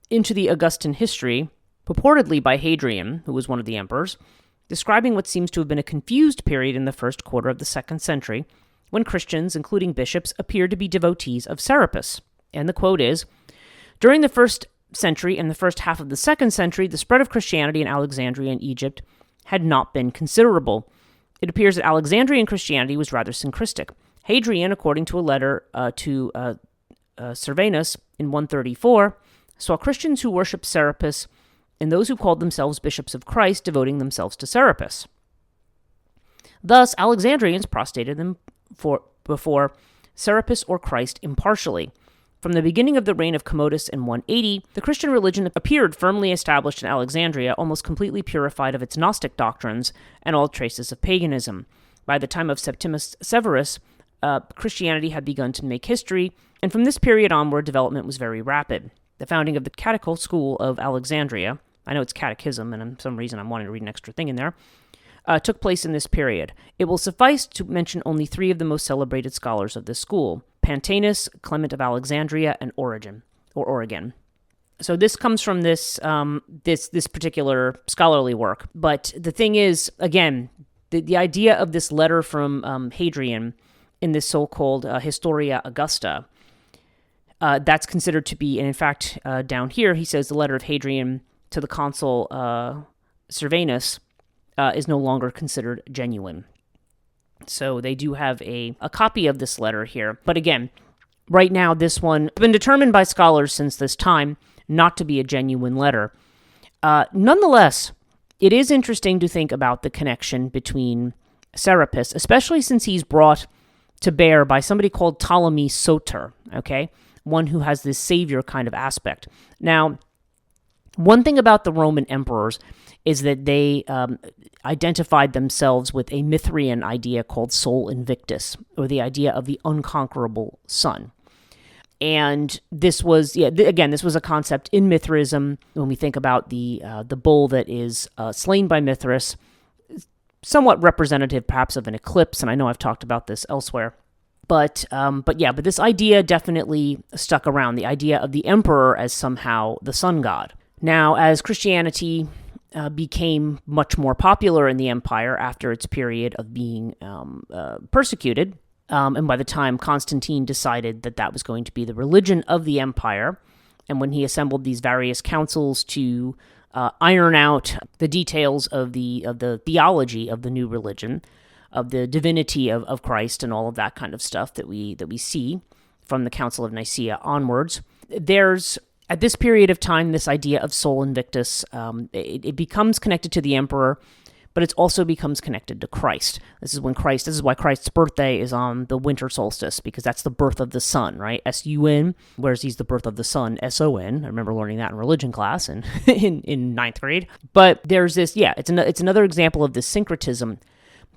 into the Augustan history, purportedly by Hadrian, who was one of the emperors, describing what seems to have been a confused period in the first quarter of the 2nd century, when Christians, including bishops, appeared to be devotees of Serapis. And the quote is, during the 1st century and the first half of the 2nd century, the spread of Christianity in Alexandria and Egypt had not been considerable. It appears that Alexandrian Christianity was rather syncretic. Hadrian, according to a letter to Servanus in 134, saw Christians who worshipped Serapis and those who called themselves bishops of Christ devoting themselves to Serapis. Thus, Alexandrians prostrated them before Serapis or Christ impartially. From the beginning of the reign of Commodus in 180, the Christian religion appeared firmly established in Alexandria, almost completely purified of its Gnostic doctrines and all traces of paganism. By the time of Septimus Severus, Christianity had begun to make history, and from this period onward, development was very rapid. The founding of the Catechal School of Alexandria, I know it's catechism, and for some reason I'm wanting to read an extra thing in there, took place in this period. It will suffice to mention only 3 of the most celebrated scholars of this school: Pantaenus, Clement of Alexandria, and Origen. So this comes from this particular scholarly work. But the thing is, again, the idea of this letter from Hadrian in this so-called Historia Augusta, that's considered to be, and in fact, down here, he says the letter of Hadrian to the consul Servanus is no longer considered genuine. So they do have a copy of this letter here. But again, right now, this one has been determined by scholars since this time not to be a genuine letter. Nonetheless, it is interesting to think about the connection between Serapis, especially since he's brought to bear by somebody called Ptolemy I Soter, okay? One who has this savior kind of aspect. Now, one thing about the Roman emperors is that they identified themselves with a Mithrian idea called Sol Invictus, or the idea of the unconquerable sun. And this was, this was a concept in Mithraism. When we think about the bull that is slain by Mithras, somewhat representative perhaps of an eclipse, and I know I've talked about this elsewhere. But this idea definitely stuck around, the idea of the emperor as somehow the sun god. Now, as Christianity became much more popular in the empire after its period of being persecuted, and by the time Constantine decided that that was going to be the religion of the empire, and when he assembled these various councils to iron out the details of the theology of the new religion, of the divinity of Christ and all of that kind of stuff that we see from the Council of Nicaea onwards, there's, at this period of time, this idea of Sol Invictus, it becomes connected to the emperor, but it also becomes connected to Christ. This is why Christ's birthday is on the winter solstice, because that's the birth of the sun, right? S-U-N, whereas he's the birth of the sun, S-O-N. I remember learning that in religion class in 9th grade. But there's this, it's another example of this syncretism.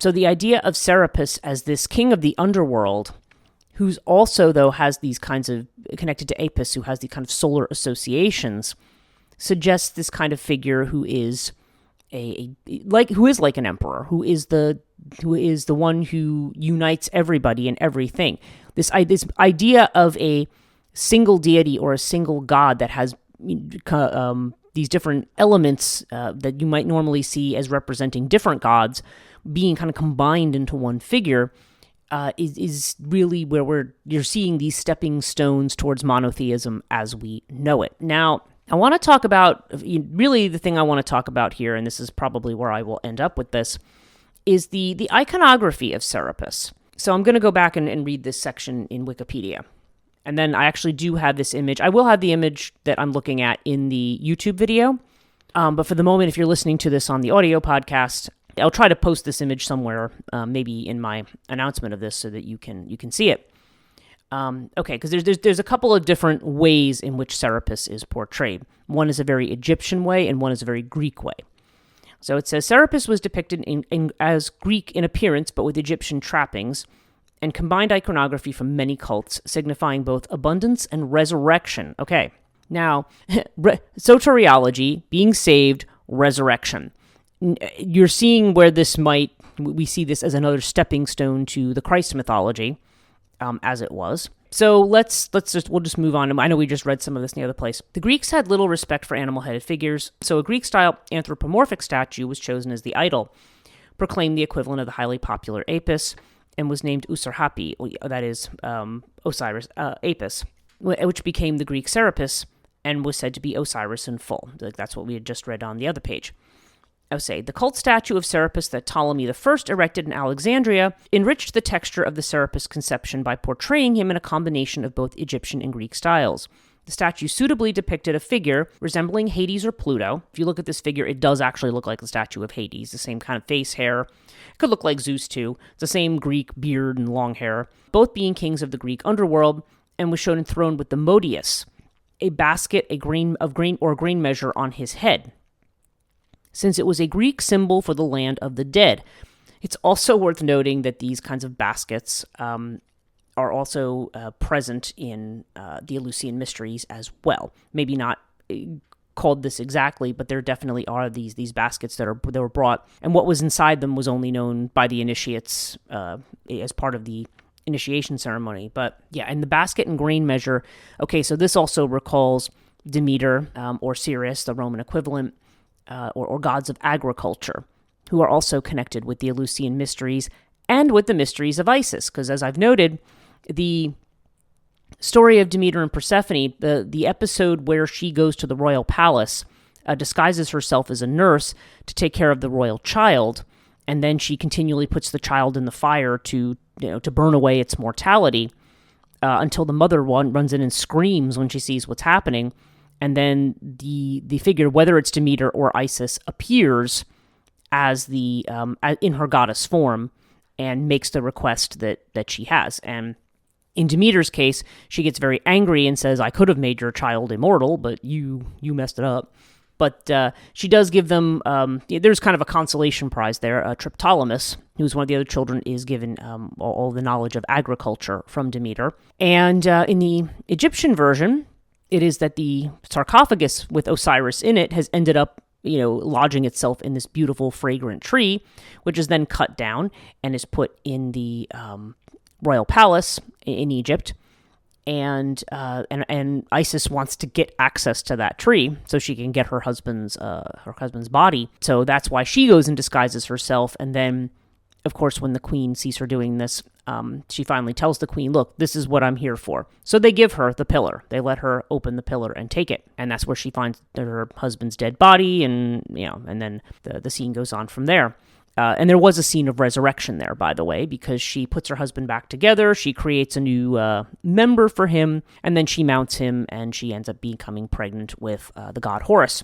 So the idea of Serapis as this king of the underworld, who's also, though, has these kinds of, connected to Apis, who has these kind of solar associations, suggests this kind of figure who is like an emperor, who is the one who unites everybody and everything. This idea of a single deity or a single god that has these different elements that you might normally see as representing different gods being kind of combined into one figure is really where you're seeing these stepping stones towards monotheism as we know it. Now, I want to talk about, really the thing I want to talk about here, and this is probably where I will end up with this, is the iconography of Serapis. So I'm going to go back and read this section in Wikipedia. And then I actually do have this image. I will have the image that I'm looking at in the YouTube video. But for the moment, if you're listening to this on the audio podcast, I'll try to post this image somewhere, maybe in my announcement of this so that you can see it. Okay, because there's a couple of different ways in which Serapis is portrayed. One is a very Egyptian way, and one is a very Greek way. So it says, Serapis was depicted as Greek in appearance, but with Egyptian trappings, and combined iconography from many cults, signifying both abundance and resurrection. Okay, now, soteriology, being saved, resurrection. you're seeing where we see this as another stepping stone to the Christ mythology, as it was. So we'll just move on. I know we just read some of this in the other place. The Greeks had little respect for animal-headed figures, so a Greek-style anthropomorphic statue was chosen as the idol, proclaimed the equivalent of the highly popular Apis, and was named Serapis, that is Osiris, Apis, which became the Greek Serapis, and was said to be Osiris in full. That's what we had just read on the other page. The cult statue of Serapis that Ptolemy I erected in Alexandria enriched the texture of the Serapis conception by portraying him in a combination of both Egyptian and Greek styles. The statue suitably depicted a figure resembling Hades or Pluto. If you look at this figure, it does actually look like the statue of Hades, the same kind of face, hair. It could look like Zeus too. It's the same Greek beard and long hair, both being kings of the Greek underworld, and was shown enthroned with the Modius, a basket of grain measure on his head, since it was a Greek symbol for the land of the dead. It's also worth noting that these kinds of baskets are also present in the Eleusinian mysteries as well. Maybe not called this exactly, but there definitely are these baskets that were brought, and what was inside them was only known by the initiates as part of the initiation ceremony. But yeah, and the basket and grain measure. Okay, so this also recalls Demeter or Ceres, the Roman equivalent, or gods of agriculture, who are also connected with the Eleusinian mysteries and with the mysteries of Isis, because as I've noted, the story of Demeter and Persephone, the episode where she goes to the royal palace, disguises herself as a nurse to take care of the royal child, and then she continually puts the child in the fire to burn away its mortality, until the mother runs in and screams when she sees what's happening. And then the figure, whether it's Demeter or Isis, appears as in her goddess form and makes the request that she has. And in Demeter's case, she gets very angry and says, "I could have made your child immortal, but you messed it up." But she does give them, there's kind of a consolation prize there. Triptolemus, who's one of the other children, is given all the knowledge of agriculture from Demeter. And in the Egyptian version, it is that the sarcophagus with Osiris in it has ended up, lodging itself in this beautiful, fragrant tree, which is then cut down and is put in the royal palace in Egypt. And Isis wants to get access to that tree so she can get her husband's body. So that's why she goes and disguises herself. And then, of course, when the queen sees her doing this, she finally tells the queen, "Look, this is what I'm here for." So they give her the pillar. They let her open the pillar and take it. And that's where she finds her husband's dead body. And, and then the scene goes on from there. And there was a scene of resurrection there, by the way, because she puts her husband back together. She creates a new member for him, and then she mounts him, and she ends up becoming pregnant with the god Horus.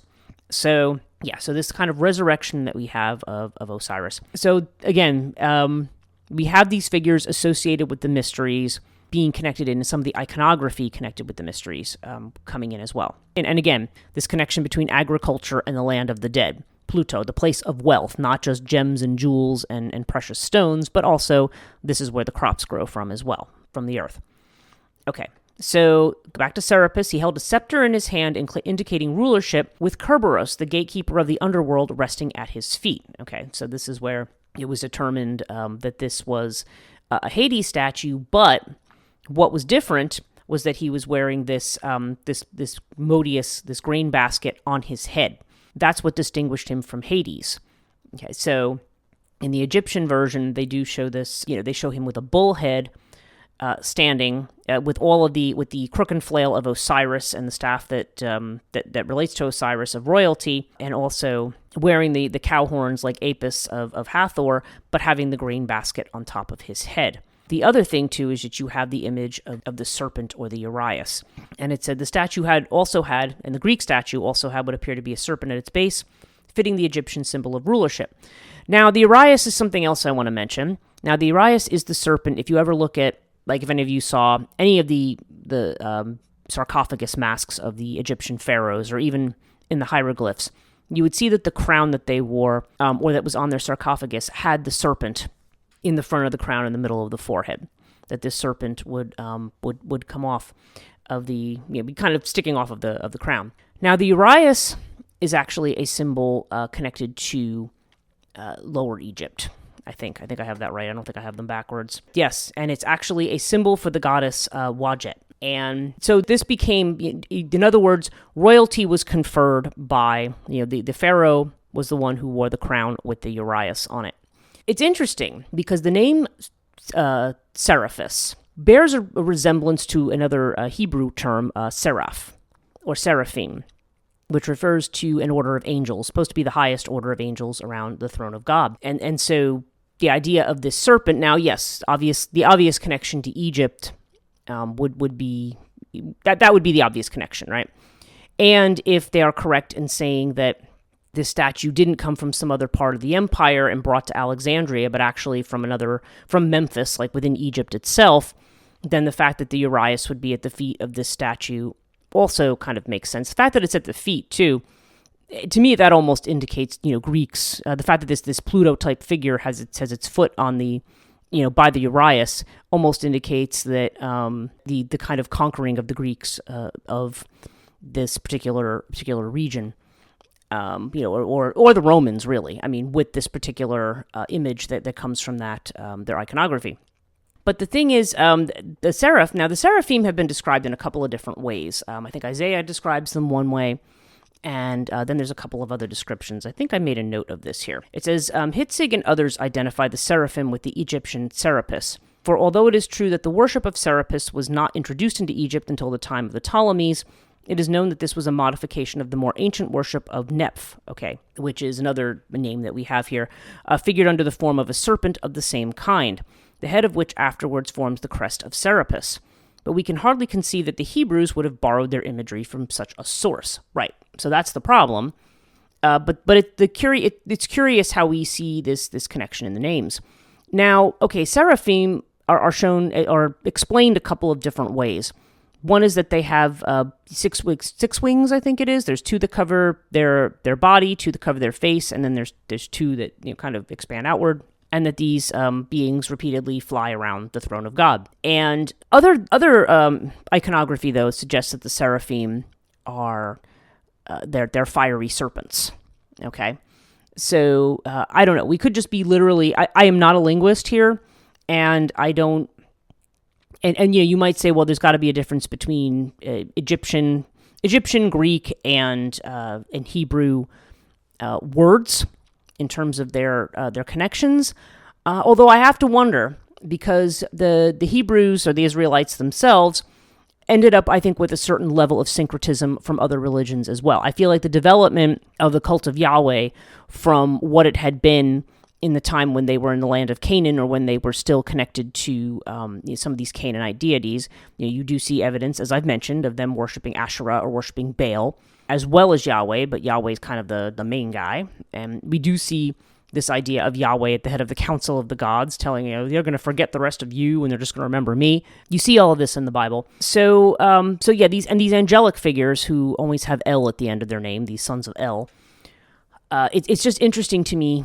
So, yeah, so this kind of resurrection that we have of Osiris. So, again, we have these figures associated with the mysteries being connected in some of the iconography connected with the mysteries coming in as well. And again, this connection between agriculture and the land of the dead. Pluto, the place of wealth, not just gems and jewels and precious stones, but also this is where the crops grow from as well, from the earth. Okay, so back to Serapis. He held a scepter in his hand, indicating rulership, with Kerberos, the gatekeeper of the underworld, resting at his feet. Okay, so this is where it was determined that this was a Hades statue, but what was different was that he was wearing this Modius, this grain basket on his head. That's what distinguished him from Hades. Okay, so in the Egyptian version, they do show this. They show him with a bull head, standing with the crook and flail of Osiris and the staff that relates to Osiris of royalty, and also wearing the cow horns like Apis of Hathor, but having the grain basket on top of his head. The other thing, too, is that you have the image of the serpent or the Urias. And it said the statue and the Greek statue also had what appeared to be a serpent at its base, fitting the Egyptian symbol of rulership. Now, the Urias is something else I want to mention. Now, the Urias is the serpent. If you ever look at, if any of you saw any of the sarcophagus masks of the Egyptian pharaohs, or even in the hieroglyphs, you would see that the crown that they wore, or that was on their sarcophagus, had the serpent in the front of the crown, in the middle of the forehead, that this serpent would come off of the, be kind of sticking off of the crown. Now, the Urias is actually a symbol connected to Lower Egypt. I think I have that right. I don't think I have them backwards. Yes, and it's actually a symbol for the goddess Wadjet. And so this became, in other words, royalty was conferred by, the pharaoh was the one who wore the crown with the uraeus on it. It's interesting because the name Serapis bears a resemblance to another Hebrew term, seraph or seraphim, which refers to an order of angels, supposed to be the highest order of angels around the throne of God. And so the idea of this serpent, now, yes, the obvious connection to Egypt would be that would be the obvious connection, right? And if they are correct in saying that this statue didn't come from some other part of the empire and brought to Alexandria, but actually from Memphis, like within Egypt itself, then the fact that the uraeus would be at the feet of this statue also kind of makes sense. The fact that it's at the feet, too, to me, that almost indicates, Greeks. The fact that this Pluto type figure has its foot on the, by the uraeus, almost indicates that the kind of conquering of the Greeks of this particular region, or the Romans, really. I mean, with this particular image that comes from that their iconography. But the thing is, the seraphim have been described in a couple of different ways. I think Isaiah describes them one way, and then there's a couple of other descriptions. I think I made a note of this here. It says, Hitzig and others identify the seraphim with the Egyptian Serapis. For although it is true that the worship of Serapis was not introduced into Egypt until the time of the Ptolemies, it is known that this was a modification of the more ancient worship of Neph, which is another name that we have here, figured under the form of a serpent of the same kind, the head of which afterwards forms the crest of Serapis. But we can hardly conceive that the Hebrews would have borrowed their imagery from such a source. Right, so that's the problem. But it's curious how we see this connection in the names. Now, seraphim are explained a couple of different ways. One is that they have 6 wings, I think it is. There's 2 that cover their body, 2 that cover their face, and then there's 2 that kind of expand outward. And that these beings repeatedly fly around the throne of God. And other iconography, though, suggests that the seraphim are they're fiery serpents. So I don't know. We could just be literally. I am not a linguist here, and I don't. And you might say, well, there's got to be a difference between Egyptian, Greek, and Hebrew words in terms of their connections. Although I have to wonder, because the Hebrews or the Israelites themselves ended up, I think, with a certain level of syncretism from other religions as well. I feel like the development of the cult of Yahweh from what it had been in the time when they were in the land of Canaan, or when they were still connected to some of these Canaanite deities, you do see evidence, as I've mentioned, of them worshiping Asherah or worshiping Baal, as well as Yahweh, but Yahweh is kind of the main guy. And we do see this idea of Yahweh at the head of the council of the gods, telling, they're going to forget the rest of you and they're just going to remember me. You see all of this in the Bible. So these angelic figures who always have El at the end of their name, these sons of El, it's just interesting to me,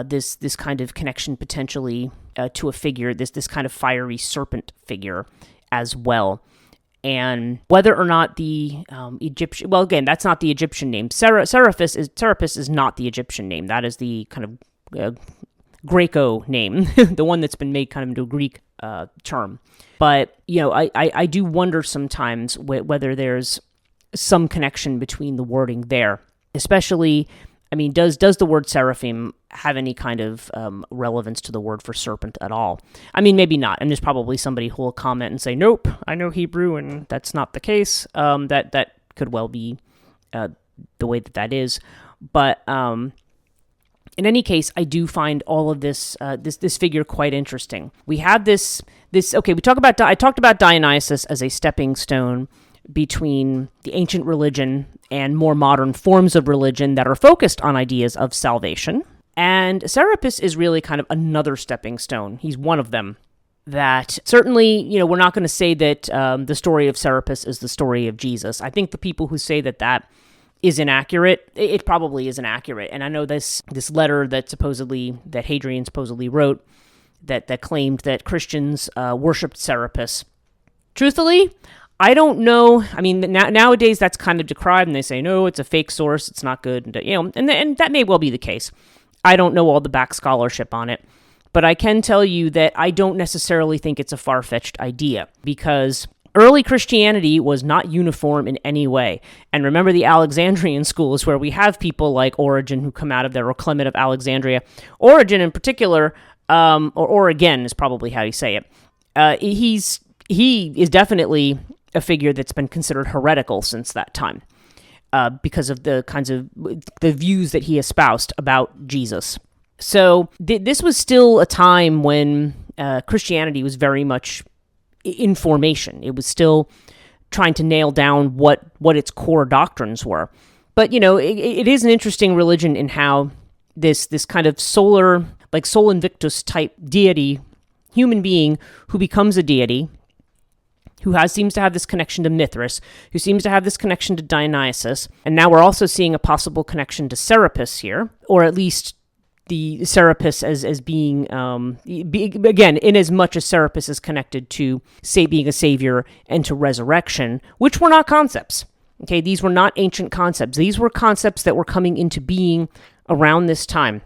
this kind of connection potentially to a figure, this kind of fiery serpent figure as well. And whether or not the Egyptian, well, again, that's not the Egyptian name. Serapis is not the Egyptian name. That is the kind of Graeco name, the one that's been made kind of into a Greek term. But, I do wonder sometimes whether there's some connection between the wording there, especially, does the word seraphim have any kind of relevance to the word for serpent at all? Maybe not. And there's probably somebody who will comment and say, nope, I know Hebrew and that's not the case. That could well be the way that is. But in any case, I do find all of this figure quite interesting. We have this. Okay, I talked about Dionysus as a stepping stone between the ancient religion and more modern forms of religion that are focused on ideas of salvation. And Serapis is really kind of another stepping stone. He's one of them. That certainly, we're not going to say that the story of Serapis is the story of Jesus. I think the people who say that is inaccurate, it probably is inaccurate. And I know this letter that Hadrian supposedly wrote that claimed that Christians worshipped Serapis. Truthfully, I don't know. Nowadays that's kind of decried, and they say, no, it's a fake source, it's not good, and that may well be the case. I don't know all the back scholarship on it, but I can tell you that I don't necessarily think it's a far-fetched idea, because early Christianity was not uniform in any way. And remember the Alexandrian schools, where we have people like Origen who come out of there, or Clement of Alexandria. Origen in particular, or Origen is probably how you say it. He is definitely a figure that's been considered heretical since that time, because of the kinds of the views that he espoused about Jesus. So this was still a time when Christianity was very much in formation. It was still trying to nail down what its core doctrines were. But, it is an interesting religion in how this kind of solar, like Sol Invictus type deity, human being who becomes a deity, who seems to have this connection to Mithras, who seems to have this connection to Dionysus, and now we're also seeing a possible connection to Serapis here, or at least the Serapis as being, again, in as much as Serapis is connected to, say, being a savior and to resurrection, which were not concepts. Okay, these were not ancient concepts. These were concepts that were coming into being around this time.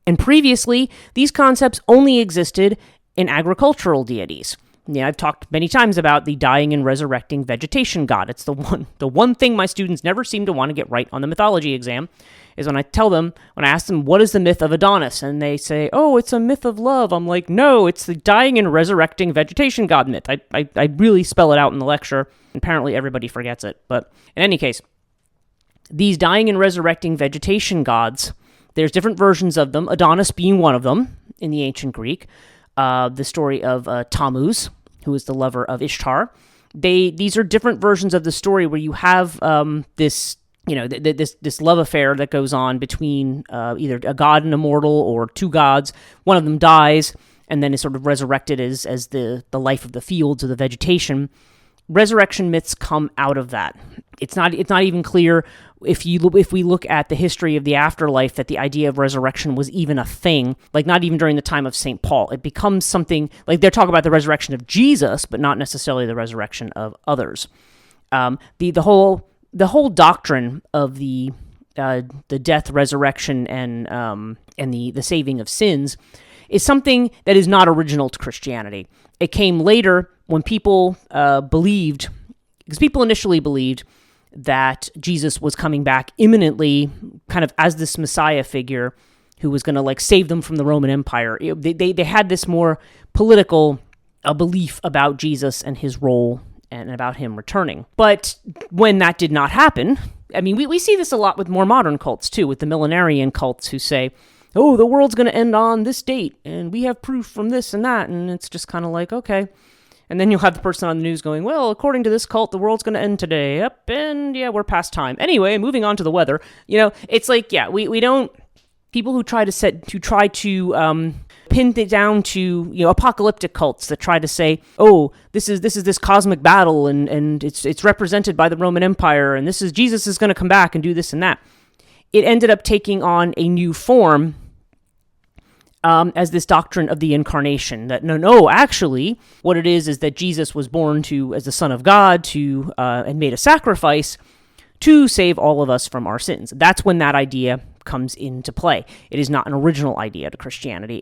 And previously, these concepts only existed in agricultural deities. Yeah, I've talked many times about the dying and resurrecting vegetation god. It's the one thing my students never seem to want to get right on the mythology exam, is when I ask them, what is the myth of Adonis? And they say, oh, it's a myth of love. I'm like, no, it's the dying and resurrecting vegetation god myth. I really spell it out in the lecture. Apparently everybody forgets it. But in any case, these dying and resurrecting vegetation gods, there's different versions of them, Adonis being one of them in the ancient Greek. The story of Tammuz, who is the lover of Ishtar. These are different versions of the story where you have this love affair that goes on between either a god and a mortal, or two gods. One of them dies and then is sort of resurrected as the life of the fields or the vegetation. Resurrection myths come out of that. It's not even clear if we look at the history of the afterlife that the idea of resurrection was even a thing. Like, not even during the time of St. Paul. It becomes something like they're talking about the resurrection of Jesus, but not necessarily the resurrection of others. The whole doctrine of the death, resurrection, and the saving of sins is something that is not original to Christianity. It came later when people believed, because people initially believed that Jesus was coming back imminently, kind of as this Messiah figure who was going to save them from the Roman Empire. They had this more political belief about Jesus and his role and about him returning. But when that did not happen, I mean, we see this a lot with more modern cults too, with the millenarian cults who say, oh, the world's going to end on this date, and we have proof from this and that, and it's just kind of like, okay. And then you'll have the person on the news going, well, according to this cult, the world's going to end today. Yep, and yeah, we're past time. Anyway, moving on to the weather. It's like, yeah, we don't, people who try to pin it down to, apocalyptic cults that try to say, oh, this is this cosmic battle, and it's represented by the Roman Empire, and Jesus is going to come back and do this and that. It ended up taking on a new form as this doctrine of the incarnation, that no, actually, what it is that Jesus was born as the Son of God and made a sacrifice to save all of us from our sins. That's when that idea comes into play. It is not an original idea to Christianity.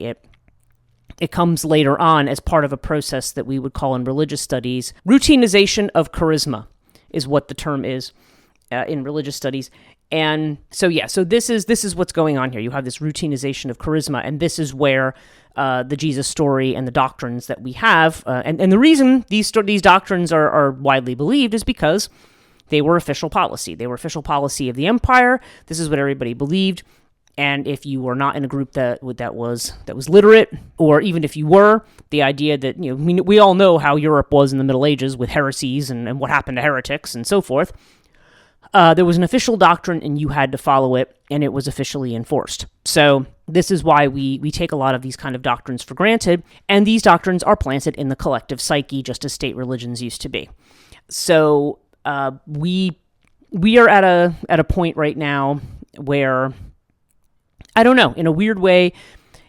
It comes later on as part of a process that we would call in religious studies routinization of charisma, is what the term is in religious studies. And so this is what's going on here. You have this routinization of charisma, and this is where the Jesus story and the doctrines that we have, and the reason these doctrines are widely believed is because they were official policy. They were official policy of the empire. This is what everybody believed. And if you were not in a group that was literate, or even if you were, the idea that, we all know how Europe was in the Middle Ages with heresies and what happened to heretics and so forth. There was an official doctrine, and you had to follow it, and it was officially enforced. So this is why we take a lot of these kind of doctrines for granted, and these doctrines are planted in the collective psyche, just as state religions used to be. So we are at a point right now where, I don't know, in a weird way,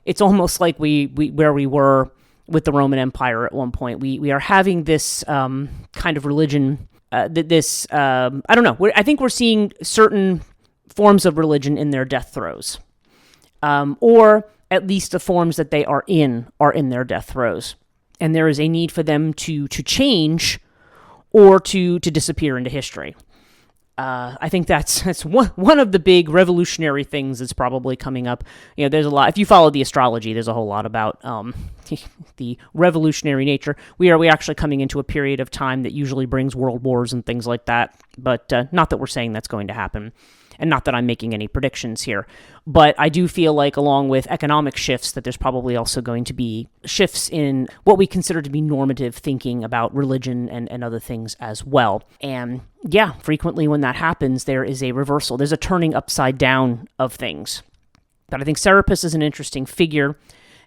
it's almost like where we were with the Roman Empire at one point. We are having this kind of religion. I don't know. I think we're seeing certain forms of religion in their death throes. or at least the forms that they are in their death throes. And there is a need for them to change or to disappear into history. I think that's one of the big revolutionary things that's probably coming up. There's a lot. If you follow the astrology, there's a whole lot about the revolutionary nature. We're actually coming into a period of time that usually brings world wars and things like that. But not that we're saying that's going to happen, and not that I'm making any predictions here. But I do feel like, along with economic shifts, that there's probably also going to be shifts in what we consider to be normative thinking about religion and other things as well. And yeah, frequently when that happens, there is a reversal. There's a turning upside down of things. But I think Serapis is an interesting figure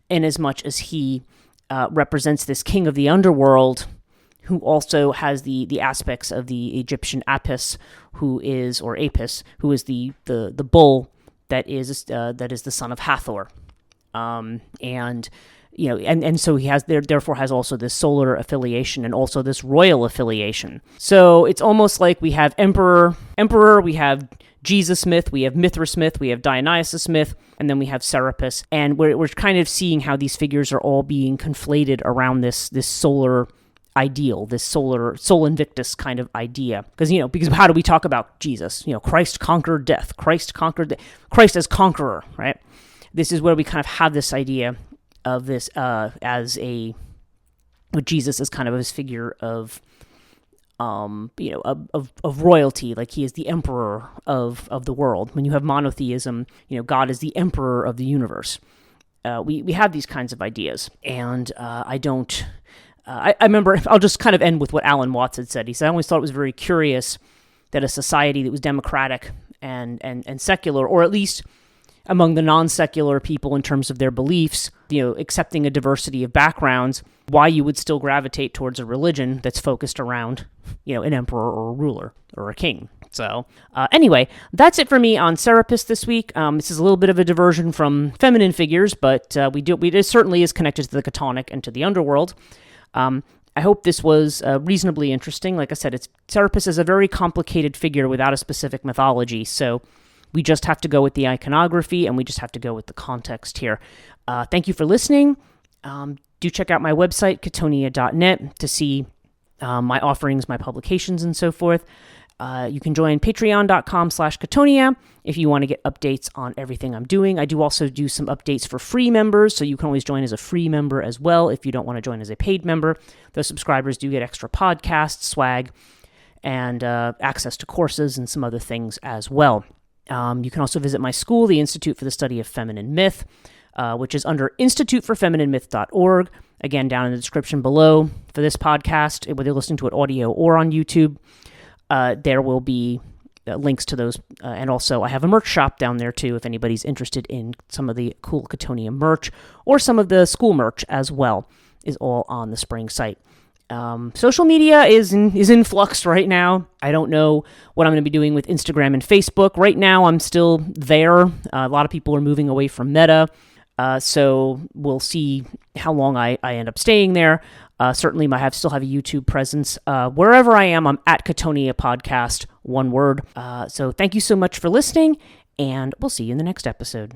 in as much as he represents this king of the underworld, who also has the aspects of the Egyptian Apis, who is the bull that is the son of Hathor, and so he has therefore has also this solar affiliation and also this royal affiliation. So it's almost like we have emperor, we have Jesus myth, we have Mithras myth, we have Dionysus myth, and then we have Serapis, and we're kind of seeing how these figures are all being conflated around this solar ideal, this Sol Invictus kind of idea. Because how do we talk about Jesus? Christ conquered death. Christ as conqueror, right? This is where we kind of have this idea of this with Jesus as kind of his figure of royalty, like he is the emperor of the world. When you have monotheism, God is the emperor of the universe. We have these kinds of ideas, and I remember, I'll just kind of end with what Alan Watts had said. He said, I always thought it was very curious that a society that was democratic and secular, or at least among the non-secular people in terms of their beliefs, accepting a diversity of backgrounds, why you would still gravitate towards a religion that's focused around, an emperor or a ruler or a king. So anyway, that's it for me on Serapis this week. This is a little bit of a diversion from feminine figures, but it certainly is connected to the Chtonic and to the underworld. I hope this was reasonably interesting. Like I said, Serapis is a very complicated figure without a specific mythology, so we just have to go with the iconography, and we just have to go with the context here. Thank you for listening. Do check out my website, Chthonia.net, to see my offerings, my publications, and so forth. You can join patreon.com/Chthonia if you want to get updates on everything I'm doing. I do also do some updates for free members, so you can always join as a free member as well if you don't want to join as a paid member. Those subscribers do get extra podcasts, swag, and access to courses and some other things as well. You can also visit my school, the Institute for the Study of Feminine Myth, which is under instituteforfemininemyth.org. Again, down in the description below for this podcast, whether you're listening to it audio or on YouTube. There will be links to those, and also I have a merch shop down there too if anybody's interested in some of the cool Chthonia merch, or some of the school merch as well, is all on the Spring site. Social media is in flux right now. I don't know what I'm going to be doing with Instagram and Facebook. Right now I'm still there. A lot of people are moving away from Meta, so we'll see how long I end up staying there. Certainly, still have a YouTube presence. Wherever I am, I'm at Chthonia Podcast, one word. So thank you so much for listening, and we'll see you in the next episode.